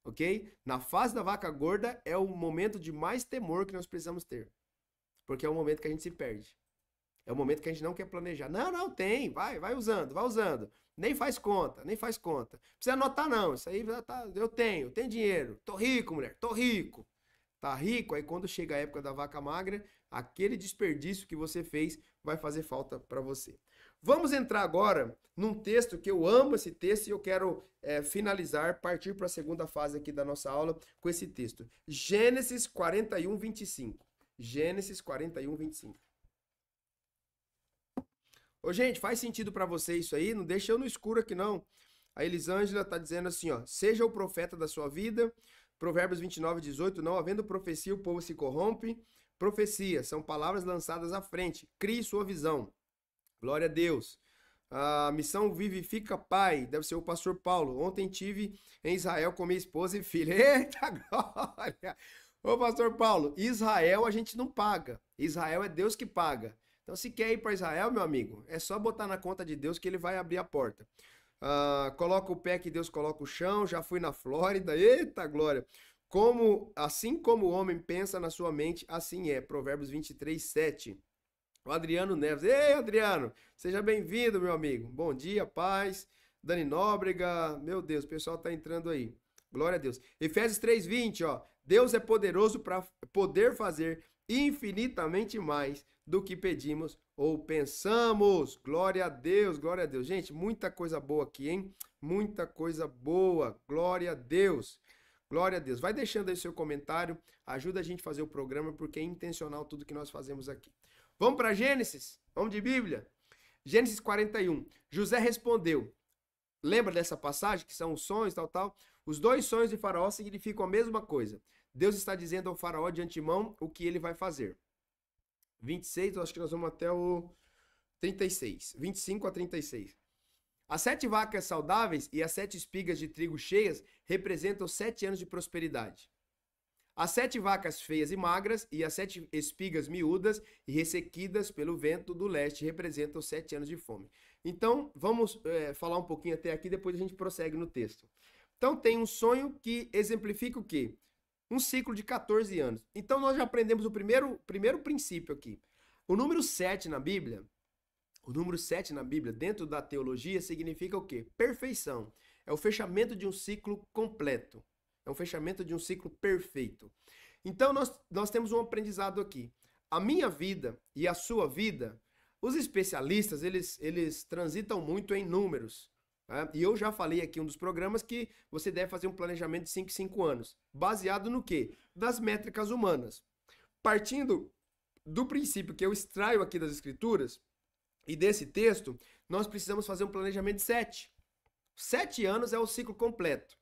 Ok? Na fase da vaca gorda é o momento de mais temor que nós precisamos ter. Porque é o momento que a gente se perde. É o momento que a gente não quer planejar. Não, tem. Vai usando, vai usando. Nem faz conta, nem faz conta. Não precisa anotar não. Isso aí eu tenho dinheiro. Tô rico, mulher, tô rico. Tá rico, aí quando chega a época da vaca magra, aquele desperdício que você fez vai fazer falta para você. Vamos entrar agora num texto que eu amo esse texto e eu quero finalizar, partir para a segunda fase aqui da nossa aula com esse texto. Gênesis 41, 25. Gênesis 41, 25. Ô, gente, faz sentido para você isso aí? Não deixa eu no escuro aqui, não. A Elisângela tá dizendo assim, ó. Seja o profeta da sua vida. Provérbios 29, 18. Não havendo profecia, o povo se corrompe. Profecia, são palavras lançadas à frente. Crie sua visão. Glória a Deus. A missão vivifica pai. Deve ser o pastor Paulo. Ontem tive em Israel com minha esposa e filha. Eita glória! Ô, pastor Paulo, Israel a gente não paga. Israel é Deus que paga. Então, se quer ir para Israel, meu amigo, é só botar na conta de Deus que ele vai abrir a porta. Coloca o pé que Deus coloca o chão. Já fui na Flórida. Eita glória! Assim como o homem pensa na sua mente, assim é. Provérbios 23, 7. O Adriano Neves. Ei, Adriano! Seja bem-vindo, meu amigo. Bom dia, paz. Dani Nóbrega. Meu Deus, o pessoal tá entrando aí. Glória a Deus. Efésios 3:20, ó. Deus é poderoso para poder fazer infinitamente mais do que pedimos ou pensamos. Glória a Deus, glória a Deus. Gente, muita coisa boa aqui, hein? Muita coisa boa. Glória a Deus. Glória a Deus. Vai deixando aí seu comentário, ajuda a gente a fazer o programa, porque é intencional tudo que nós fazemos aqui. Vamos para Gênesis? Vamos de Bíblia? Gênesis 41. José respondeu. Lembra dessa passagem, que são os sonhos, tal? Os 2 sonhos de Faraó significam a mesma coisa. Deus está dizendo ao Faraó de antemão o que ele vai fazer. 26, eu acho que nós vamos até o 36. 25 a 36. As 7 vacas saudáveis e as 7 espigas de trigo cheias representam 7 anos de prosperidade. As 7 vacas feias e magras e as 7 espigas miúdas e ressequidas pelo vento do leste representam 7 anos de fome. Então, vamos falar um pouquinho até aqui, depois a gente prossegue no texto. Então, tem um sonho que exemplifica o quê? Um ciclo de 14 anos. Então, nós já aprendemos o primeiro princípio aqui. O número 7 na Bíblia, dentro da teologia, significa o quê? Perfeição. É o fechamento de um ciclo completo. É um fechamento de um ciclo perfeito. Então, nós temos um aprendizado aqui. A minha vida e a sua vida, os especialistas, eles transitam muito em números. Né? E eu já falei aqui em um dos programas que você deve fazer um planejamento de 5 em 5 anos. Baseado no quê? Das métricas humanas. Partindo do princípio que eu extraio aqui das escrituras e desse texto, nós precisamos fazer um planejamento de 7. 7 anos é o ciclo completo.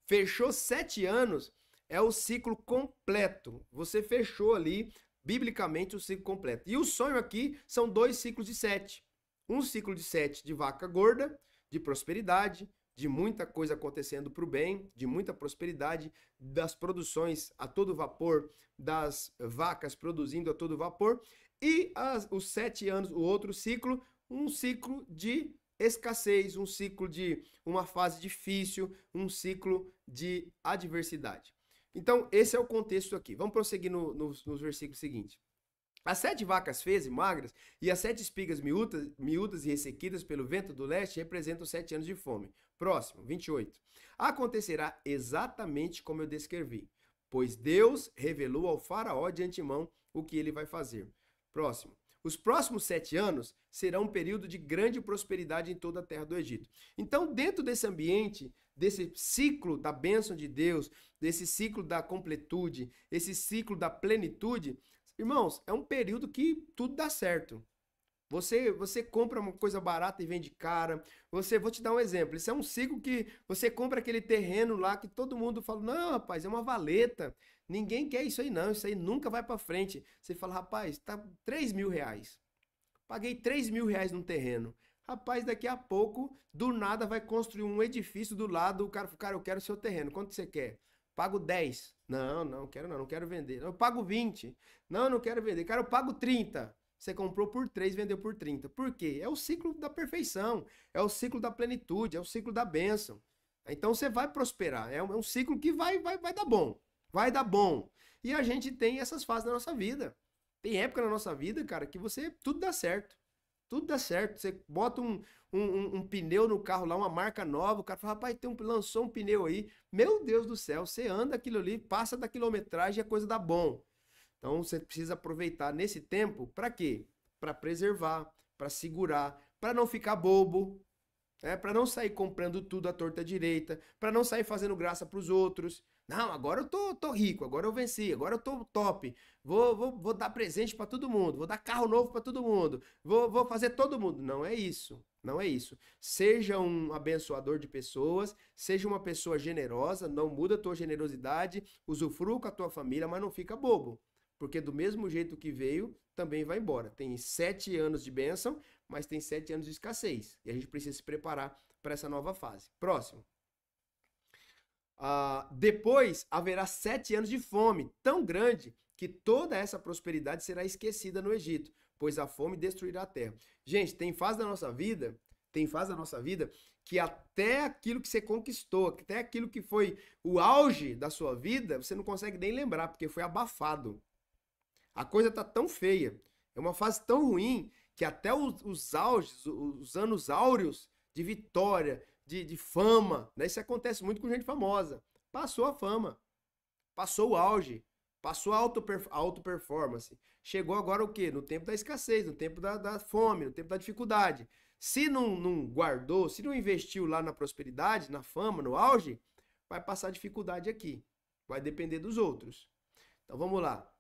Fechou 7 anos, é o ciclo completo. Você fechou ali, biblicamente, o ciclo completo. E o sonho aqui são 2 ciclos de 7. Um ciclo de 7 de vaca gorda, de prosperidade, de muita coisa acontecendo para o bem, de muita prosperidade, das produções a todo vapor, das vacas produzindo a todo vapor. E os 7 anos, o outro ciclo, um ciclo de escassez, um ciclo de uma fase difícil, um ciclo de adversidade. Então, esse é o contexto aqui. Vamos prosseguir nos versículos seguintes. As 7 vacas feias e magras e as 7 espigas miúdas e ressequidas pelo vento do leste representam os 7 anos de fome. Próximo, 28. Acontecerá exatamente como eu descrevi, pois Deus revelou ao faraó de antemão o que ele vai fazer. Próximo. Os próximos 7 anos serão um período de grande prosperidade em toda a terra do Egito. Então, dentro desse ambiente, desse ciclo da bênção de Deus, desse ciclo da completude, esse ciclo da plenitude, irmãos, é um período que tudo dá certo. Você compra uma coisa barata e vende cara. Vou te dar um exemplo. Isso é um ciclo que você compra aquele terreno lá que todo mundo fala, não, rapaz, é uma valeta. Ninguém quer isso aí não, isso aí nunca vai para frente. Você fala, rapaz, tá R$ 3.000. Paguei R$ 3.000 num terreno. Rapaz, daqui a pouco, do nada, vai construir um edifício do lado. O cara fala, cara, eu quero o seu terreno. Quanto você quer? Pago 10. Não quero não quero vender. Eu pago 20. Não quero vender. Cara, eu pago 30. Você comprou por 3, vendeu por 30. Por quê? É o ciclo da perfeição, é o ciclo da plenitude, é o ciclo da bênção. Então você vai prosperar. É um ciclo que vai dar bom. Vai dar bom. E a gente tem essas fases na nossa vida. Tem época na nossa vida, cara, que tudo dá certo. Tudo dá certo. Você bota um pneu no carro lá, uma marca nova, o cara fala, rapaz, lançou um pneu aí. Meu Deus do céu, você anda aquilo ali, passa da quilometragem e a coisa dá bom. Então você precisa aproveitar nesse tempo para quê? Para preservar, para segurar, para não ficar bobo, para não sair comprando tudo à torta à direita, para não sair fazendo graça para os outros. Não, agora eu tô rico, agora eu venci, agora eu tô top. Vou dar presente para todo mundo, vou dar carro novo para todo mundo, vou fazer todo mundo. Não é isso. Não é isso. Seja um abençoador de pessoas, seja uma pessoa generosa, não muda a tua generosidade, usufrua com a tua família, mas não fica bobo. Porque do mesmo jeito que veio, também vai embora. Tem 7 anos de bênção, mas tem 7 anos de escassez. E a gente precisa se preparar para essa nova fase. Próximo. Depois haverá 7 anos de fome, tão grande que toda essa prosperidade será esquecida no Egito, pois a fome destruirá a terra. Gente, tem fase da nossa vida que até aquilo que você conquistou, até aquilo que foi o auge da sua vida, você não consegue nem lembrar, porque foi abafado. A coisa tá tão feia, é uma fase tão ruim, que até os auges, os anos áureos de vitória, de fama, né? Isso acontece muito com gente famosa. Passou a fama, passou o auge, passou a auto-performance. Chegou agora o quê? No tempo da escassez, no tempo da fome, no tempo da dificuldade. Se não guardou, se não investiu lá na prosperidade, na fama, no auge, vai passar dificuldade aqui. Vai depender dos outros. Então vamos lá.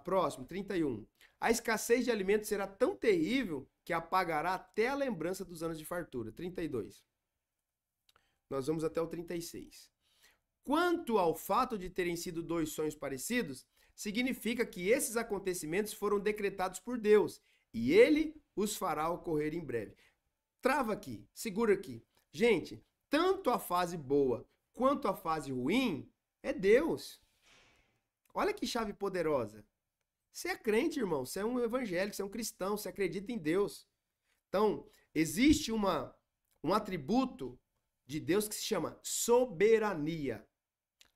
Próximo, 31. A escassez de alimentos será tão terrível que apagará até a lembrança dos anos de fartura. 32. Nós vamos até o 36. Quanto ao fato de terem sido 2 sonhos parecidos, significa que esses acontecimentos foram decretados por Deus e ele os fará ocorrer em breve. Trava aqui, segura aqui. Gente, tanto a fase boa quanto a fase ruim é Deus. Olha que chave poderosa. Você é crente, irmão. Você é um evangélico, você é um cristão, você acredita em Deus. Então, existe um atributo de Deus que se chama soberania.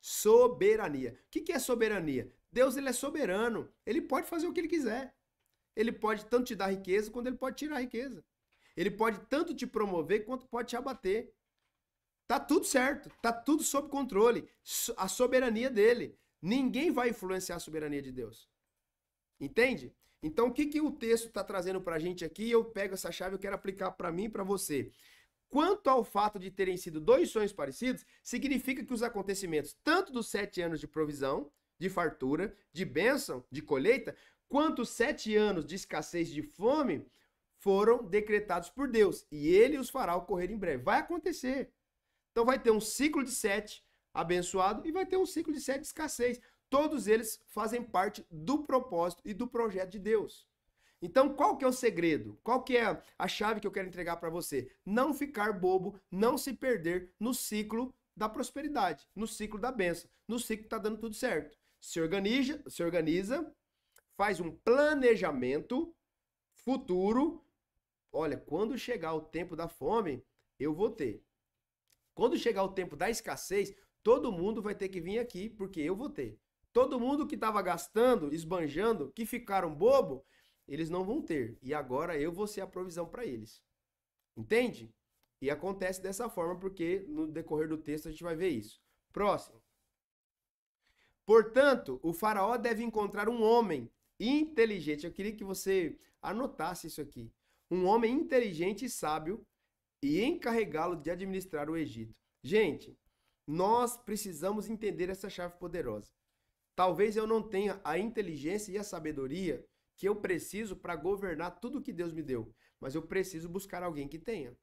Soberania. O que é soberania? Deus, ele é soberano. Ele pode fazer o que ele quiser. Ele pode tanto te dar riqueza quanto ele pode tirar riqueza. Ele pode tanto te promover quanto pode te abater. Tá tudo certo. Tá tudo sob controle. A soberania dele. Ninguém vai influenciar a soberania de Deus. Entende? Então, o que o texto está trazendo para a gente aqui? Eu pego essa chave e eu quero aplicar para mim e para você. Quanto ao fato de terem sido 2 sonhos parecidos, significa que os acontecimentos, tanto dos 7 anos de provisão, de fartura, de bênção, de colheita, quanto os 7 anos de escassez de fome, foram decretados por Deus. E ele os fará ocorrer em breve. Vai acontecer. Então, vai ter um ciclo de 7 abençoado e vai ter um ciclo de 7 de escassez. Todos eles fazem parte do propósito e do projeto de Deus. Então, qual que é o segredo? Qual que é a chave que eu quero entregar para você? Não ficar bobo, não se perder no ciclo da prosperidade, no ciclo da bênção, no ciclo que está dando tudo certo. Se organiza, faz um planejamento futuro. Olha, quando chegar o tempo da fome, eu vou ter. Quando chegar o tempo da escassez, todo mundo vai ter que vir aqui, porque eu vou ter. Todo mundo que estava gastando, esbanjando, que ficaram bobo, eles não vão ter. E agora eu vou ser a provisão para eles. Entende? E acontece dessa forma porque no decorrer do texto a gente vai ver isso. Próximo. Portanto, o faraó deve encontrar um homem inteligente. Eu queria que você anotasse isso aqui. Um homem inteligente e sábio e encarregá-lo de administrar o Egito. Gente, nós precisamos entender essa chave poderosa. Talvez eu não tenha a inteligência e a sabedoria que eu preciso para governar tudo que Deus me deu, mas eu preciso buscar alguém que tenha.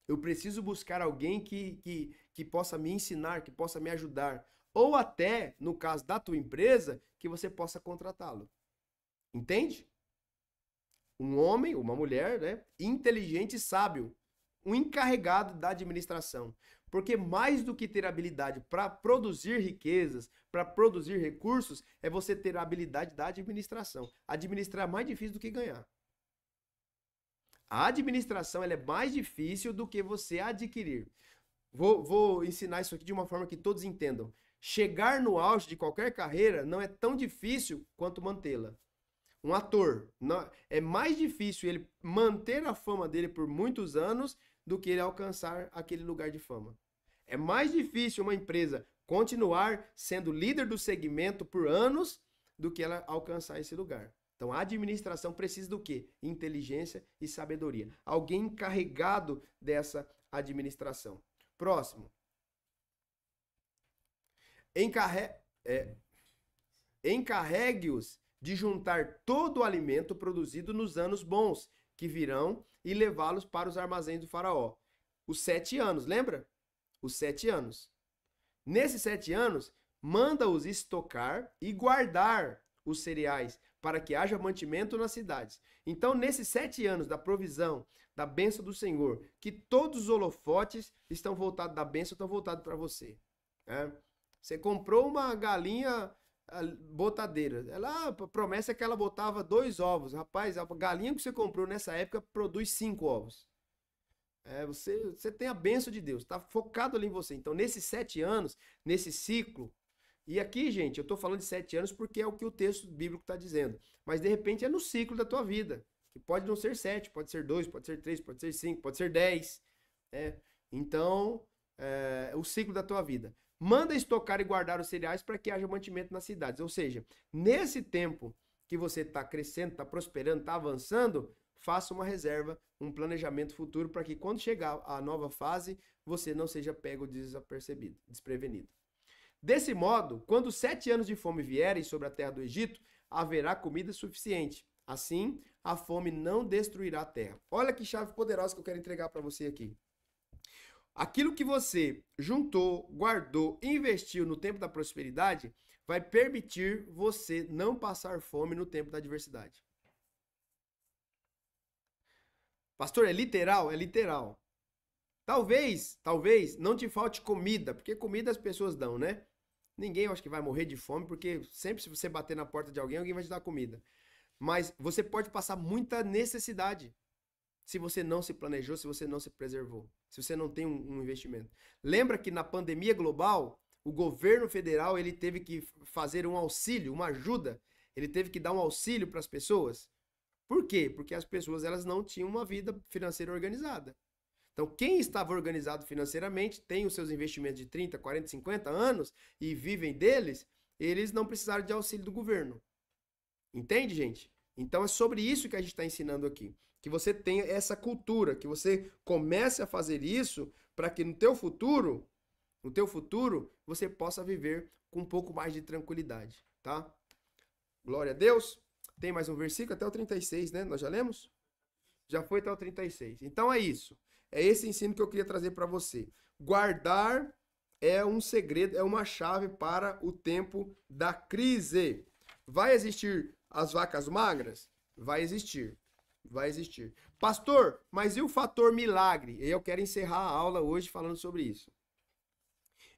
Eu preciso buscar alguém que possa me ensinar, que possa me ajudar. Ou até, no caso da tua empresa, que você possa contratá-lo. Entende? Um homem, uma mulher, né, inteligente e sábio. Um encarregado da administração. Porque mais do que ter habilidade para produzir riquezas, para produzir recursos, é você ter a habilidade da administração. Administrar é mais difícil do que ganhar. A administração ela é mais difícil do que você adquirir. Vou ensinar isso aqui de uma forma que todos entendam. Chegar no auge de qualquer carreira não é tão difícil quanto mantê-la. Um ator, é mais difícil ele manter a fama dele por muitos anos do que ele alcançar aquele lugar de fama. É mais difícil uma empresa continuar sendo líder do segmento por anos do que ela alcançar esse lugar. Então, a administração precisa do quê? Inteligência e sabedoria. Alguém encarregado dessa administração. Próximo. Encarregue-os de juntar todo o alimento produzido nos anos bons que virão e levá-los para os armazéns do faraó. Os 7 anos, lembra? Os 7 anos. Nesses 7 anos, manda-os estocar e guardar os cereais para que haja mantimento nas cidades. Então, nesses 7 anos da provisão, da bênção do Senhor, que todos os holofotes estão voltados, da bênção estão voltados para você. Né? Você comprou uma galinha botadeira. Ela, a promessa é que ela botava 2 ovos. Rapaz, a galinha que você comprou nessa época produz 5 ovos. Você tem a bênção de Deus, está focado ali em você. Então, nesses 7 anos, nesse ciclo, e aqui, gente, eu estou falando de 7 anos porque é o que o texto bíblico está dizendo. Mas, de repente, é no ciclo da tua vida. Que pode não ser 7, pode ser 2, pode ser 3, pode ser 5, pode ser 10. Então, o ciclo da tua vida. Manda estocar e guardar os cereais para que haja mantimento nas cidades. Ou seja, nesse tempo que você está crescendo, está prosperando, está avançando, faça uma reserva, um planejamento futuro para que quando chegar a nova fase, você não seja pego desapercebido, desprevenido. Desse modo, quando 7 anos de fome vierem sobre a terra do Egito, haverá comida suficiente. Assim, a fome não destruirá a terra. Olha que chave poderosa que eu quero entregar para você aqui. Aquilo que você juntou, guardou, investiu no tempo da prosperidade, vai permitir você não passar fome no tempo da adversidade. Pastor, é literal? É literal. Talvez não te falte comida, porque comida as pessoas dão, né? Ninguém, eu acho que vai morrer de fome, porque sempre se você bater na porta de alguém, alguém vai te dar comida. Mas você pode passar muita necessidade se você não se planejou, se você não se preservou, se você não tem um investimento. Lembra que na pandemia global, o governo federal ele teve que fazer um auxílio, uma ajuda, ele teve que dar um auxílio para as pessoas. Por quê? Porque as pessoas elas não tinham uma vida financeira organizada. Então, quem estava organizado financeiramente, tem os seus investimentos de 30, 40, 50 anos e vivem deles, eles não precisaram de auxílio do governo. Entende, gente? Então, é sobre isso que a gente está ensinando aqui. Que você tenha essa cultura, que você comece a fazer isso para que no teu futuro, você possa viver com um pouco mais de tranquilidade, tá? Glória a Deus. Tem mais um versículo até o 36, né? Nós já lemos? Já foi até o 36. Então é isso. É esse ensino que eu queria trazer para você. Guardar é um segredo, é uma chave para o tempo da crise. Vai existir as vacas magras? Vai existir. Vai existir. Pastor, mas e o fator milagre? Eu quero encerrar a aula hoje falando sobre isso.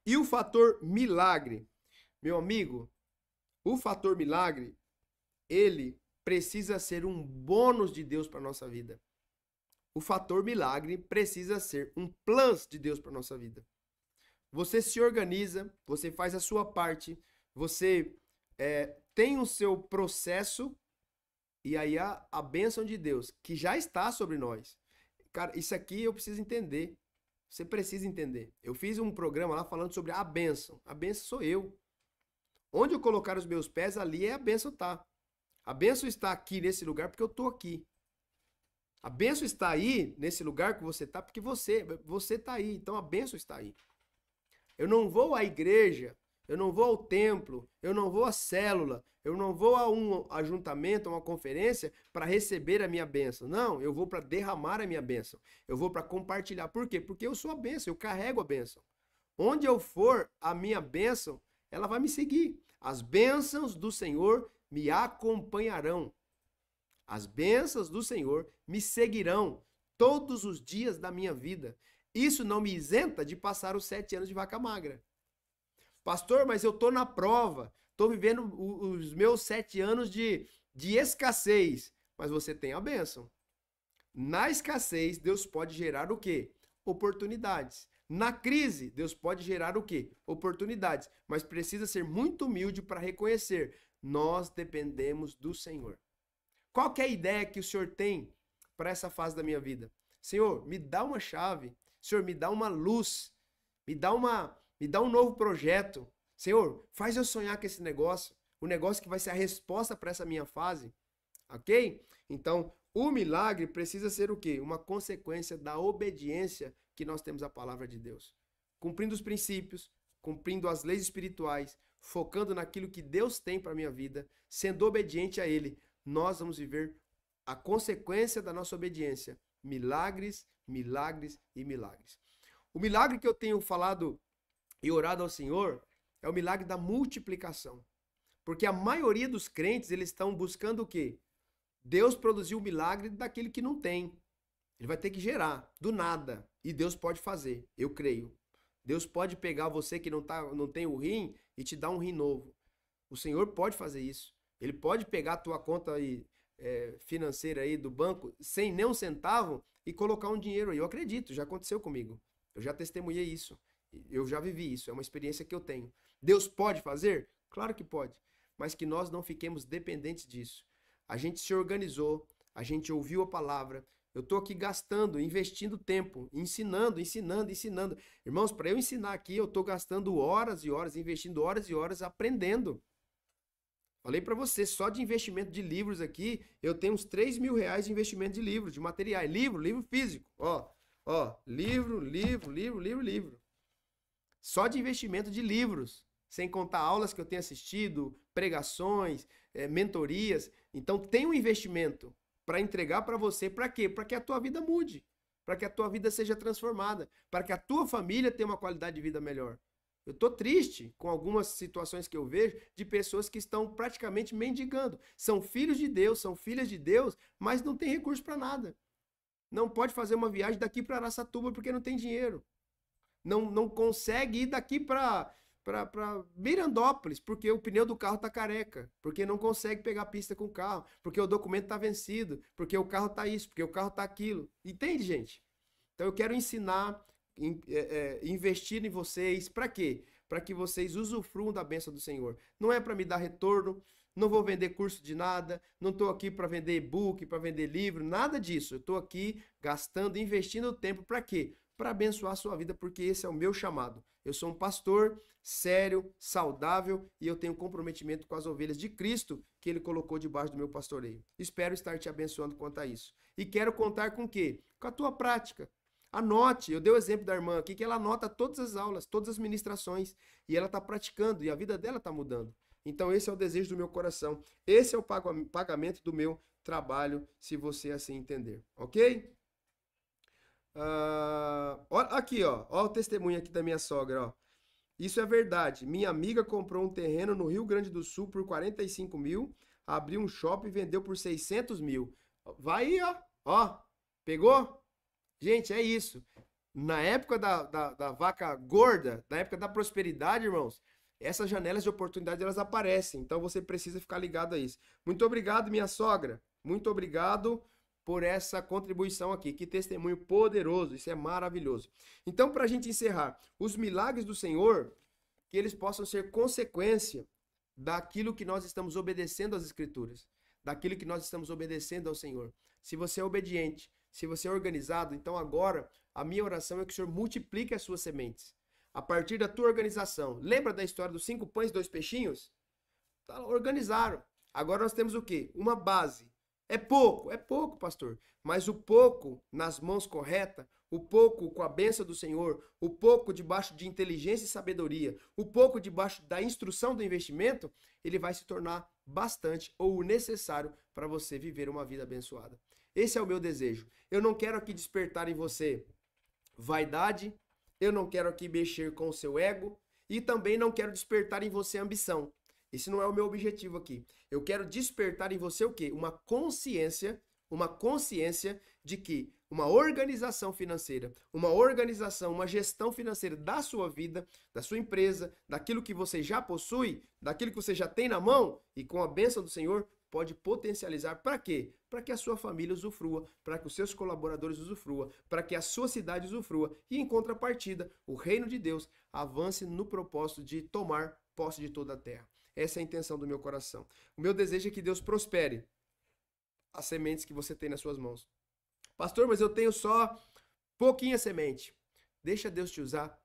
E o fator milagre? Meu amigo, o fator milagre, ele precisa ser um bônus de Deus para a nossa vida. O fator milagre precisa ser um plus de Deus para a nossa vida. Você se organiza, você faz a sua parte, você tem o seu processo e aí a bênção de Deus, que já está sobre nós. Cara, isso aqui eu preciso entender. Você precisa entender. Eu fiz um programa lá falando sobre a bênção. A bênção sou eu. Onde eu colocar os meus pés, ali é a bênção tá. A bênção está aqui nesse lugar porque eu tô aqui. A bênção está aí, nesse lugar que você está, porque você está aí. Então a bênção está aí. Eu não vou à igreja, eu não vou ao templo, eu não vou à célula, eu não vou a um ajuntamento, a uma conferência para receber a minha bênção. Não, eu vou para derramar a minha bênção. Eu vou para compartilhar. Por quê? Porque eu sou a bênção, eu carrego a bênção. Onde eu for, a minha bênção, ela vai me seguir. As bênçãos do Senhor me acompanharão. As bênçãos do Senhor me seguirão todos os dias da minha vida. Isso não me isenta de passar os 7 anos de vaca magra. Pastor, mas eu estou na prova, estou vivendo os meus 7 anos de escassez. Mas você tem a bênção. Na escassez, Deus pode gerar o quê? Oportunidades. Na crise, Deus pode gerar o quê? Oportunidades. Mas precisa ser muito humilde para reconhecer. Nós dependemos do Senhor. Qual que é a ideia que o Senhor tem para essa fase da minha vida? Senhor, me dá uma chave. Senhor, me dá uma luz. Me dá um novo projeto. Senhor, faz eu sonhar com esse negócio. O negócio que vai ser a resposta para essa minha fase. Ok? Então, o milagre precisa ser o quê? Uma consequência da obediência que nós temos à palavra de Deus. Cumprindo os princípios, cumprindo as leis espirituais, focando naquilo que Deus tem para a minha vida, sendo obediente a Ele, nós vamos viver a consequência da nossa obediência. Milagres, milagres e milagres. O milagre que eu tenho falado e orado ao Senhor é o milagre da multiplicação. Porque a maioria dos crentes, eles estão buscando o quê? Deus produziu o milagre daquele que não tem. Ele vai ter que gerar, do nada. E Deus pode fazer, eu creio. Deus pode pegar você que não tem o rim e te dar um rim novo. O Senhor pode fazer isso. Ele pode pegar a tua conta aí, financeira aí do banco sem nem um centavo e colocar um dinheiro aí. Eu acredito, já aconteceu comigo. Eu já testemunhei isso. Eu já vivi isso. É uma experiência que eu tenho. Deus pode fazer? Claro que pode. Mas que nós não fiquemos dependentes disso. A gente se organizou, a gente ouviu a palavra. Eu estou aqui gastando, investindo tempo, ensinando. Irmãos, para eu ensinar aqui, eu estou gastando horas e horas, investindo horas e horas, aprendendo. Falei para você, só de investimento de livros aqui, eu tenho uns 3 mil reais de investimento de livros, de materiais. Livro físico. Livro. Só de investimento de livros. Sem contar aulas que eu tenho assistido, pregações, mentorias. Então tem um investimento para entregar para você. Para quê? Para que a tua vida mude. Para que a tua vida seja transformada. Para que a tua família tenha uma qualidade de vida melhor. Eu estou triste com algumas situações que eu vejo de pessoas que estão praticamente mendigando. São filhos de Deus, são filhas de Deus, mas não tem recurso para nada. Não pode fazer uma viagem daqui para Araçatuba porque não tem dinheiro. Não consegue ir daqui para Mirandópolis porque o pneu do carro está careca. Porque não consegue pegar pista com o carro. Porque o documento está vencido. Porque o carro está isso. Porque o carro está aquilo. Entende, gente? Então eu quero ensinar... investir em vocês, para quê? Para que vocês usufruam da bênção do Senhor. Não é para me dar retorno, não vou vender curso de nada, não estou aqui para vender e-book, para vender livro, nada disso. Eu estou aqui gastando, investindo tempo para quê? Para abençoar a sua vida, porque esse é o meu chamado. Eu sou um pastor sério, saudável e eu tenho comprometimento com as ovelhas de Cristo que Ele colocou debaixo do meu pastoreio. Espero estar te abençoando quanto a isso. E quero contar com o quê? Com a tua prática. Anote, eu dei o exemplo da irmã aqui, que ela anota todas as aulas, todas as ministrações, e ela está praticando, e a vida dela está mudando. Então esse é o desejo do meu coração, esse é o pagamento do meu trabalho, se você assim entender, ok? Olha aqui, ó o testemunho aqui da minha sogra, ó. Isso é verdade, minha amiga comprou um terreno no Rio Grande do Sul por 45 mil, abriu um shopping e vendeu por 600 mil. Vai aí, ó, pegou? Gente, é isso. Na época da vaca gorda, na época da prosperidade, irmãos, essas janelas de oportunidade, elas aparecem. Então, você precisa ficar ligado a isso. Muito obrigado, minha sogra. Muito obrigado por essa contribuição aqui. Que testemunho poderoso. Isso é maravilhoso. Então, para a gente encerrar, os milagres do Senhor, que eles possam ser consequência daquilo que nós estamos obedecendo às Escrituras, daquilo que nós estamos obedecendo ao Senhor. Se você é obediente, se você é organizado, então agora a minha oração é que o Senhor multiplique as suas sementes. A partir da tua organização. Lembra da história dos 5 pães e 2 peixinhos? Tá, organizaram. Agora nós temos o quê? Uma base. É pouco, pastor. Mas o pouco nas mãos corretas, o pouco com a bênção do Senhor, o pouco debaixo de inteligência e sabedoria, o pouco debaixo da instrução do investimento, ele vai se tornar bastante ou necessário para você viver uma vida abençoada. Esse é o meu desejo. Eu não quero aqui despertar em você vaidade, eu não quero aqui mexer com o seu ego e também não quero despertar em você ambição. Esse não é o meu objetivo aqui. Eu quero despertar em você o quê? Uma consciência de que uma organização financeira, uma organização, uma gestão financeira da sua vida, da sua empresa, daquilo que você já possui, daquilo que você já tem na mão e com a bênção do Senhor, pode potencializar para quê? Para que a sua família usufrua, para que os seus colaboradores usufruam, para que a sua cidade usufrua e, em contrapartida, o reino de Deus avance no propósito de tomar posse de toda a terra. Essa é a intenção do meu coração. O meu desejo é que Deus prospere as sementes que você tem nas suas mãos. Pastor, mas eu tenho só pouquinha semente. Deixa Deus te usar,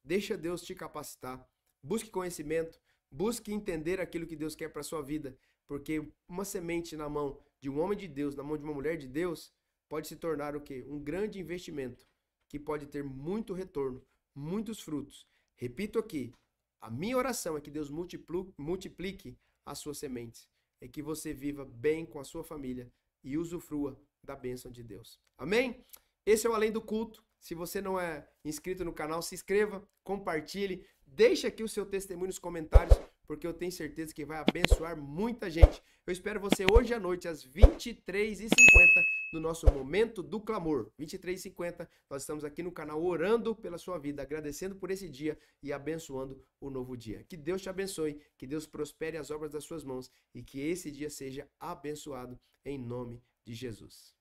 deixa Deus te capacitar. Busque conhecimento, busque entender aquilo que Deus quer para a sua vida. Porque uma semente na mão de um homem de Deus, na mão de uma mulher de Deus, pode se tornar o quê? Um grande investimento que pode ter muito retorno, muitos frutos. Repito aqui, a minha oração é que Deus multiplique as suas sementes, é que você viva bem com a sua família e usufrua da bênção de Deus. Amém? Esse é o Além do Culto. Se você não é inscrito no canal, se inscreva, compartilhe, deixe aqui o seu testemunho nos comentários, porque eu tenho certeza que vai abençoar muita gente. Eu espero você hoje à noite, às 23h50, no nosso Momento do Clamor. 23h50, nós estamos aqui no canal orando pela sua vida, agradecendo por esse dia e abençoando o novo dia. Que Deus te abençoe, que Deus prospere as obras das suas mãos e que esse dia seja abençoado em nome de Jesus.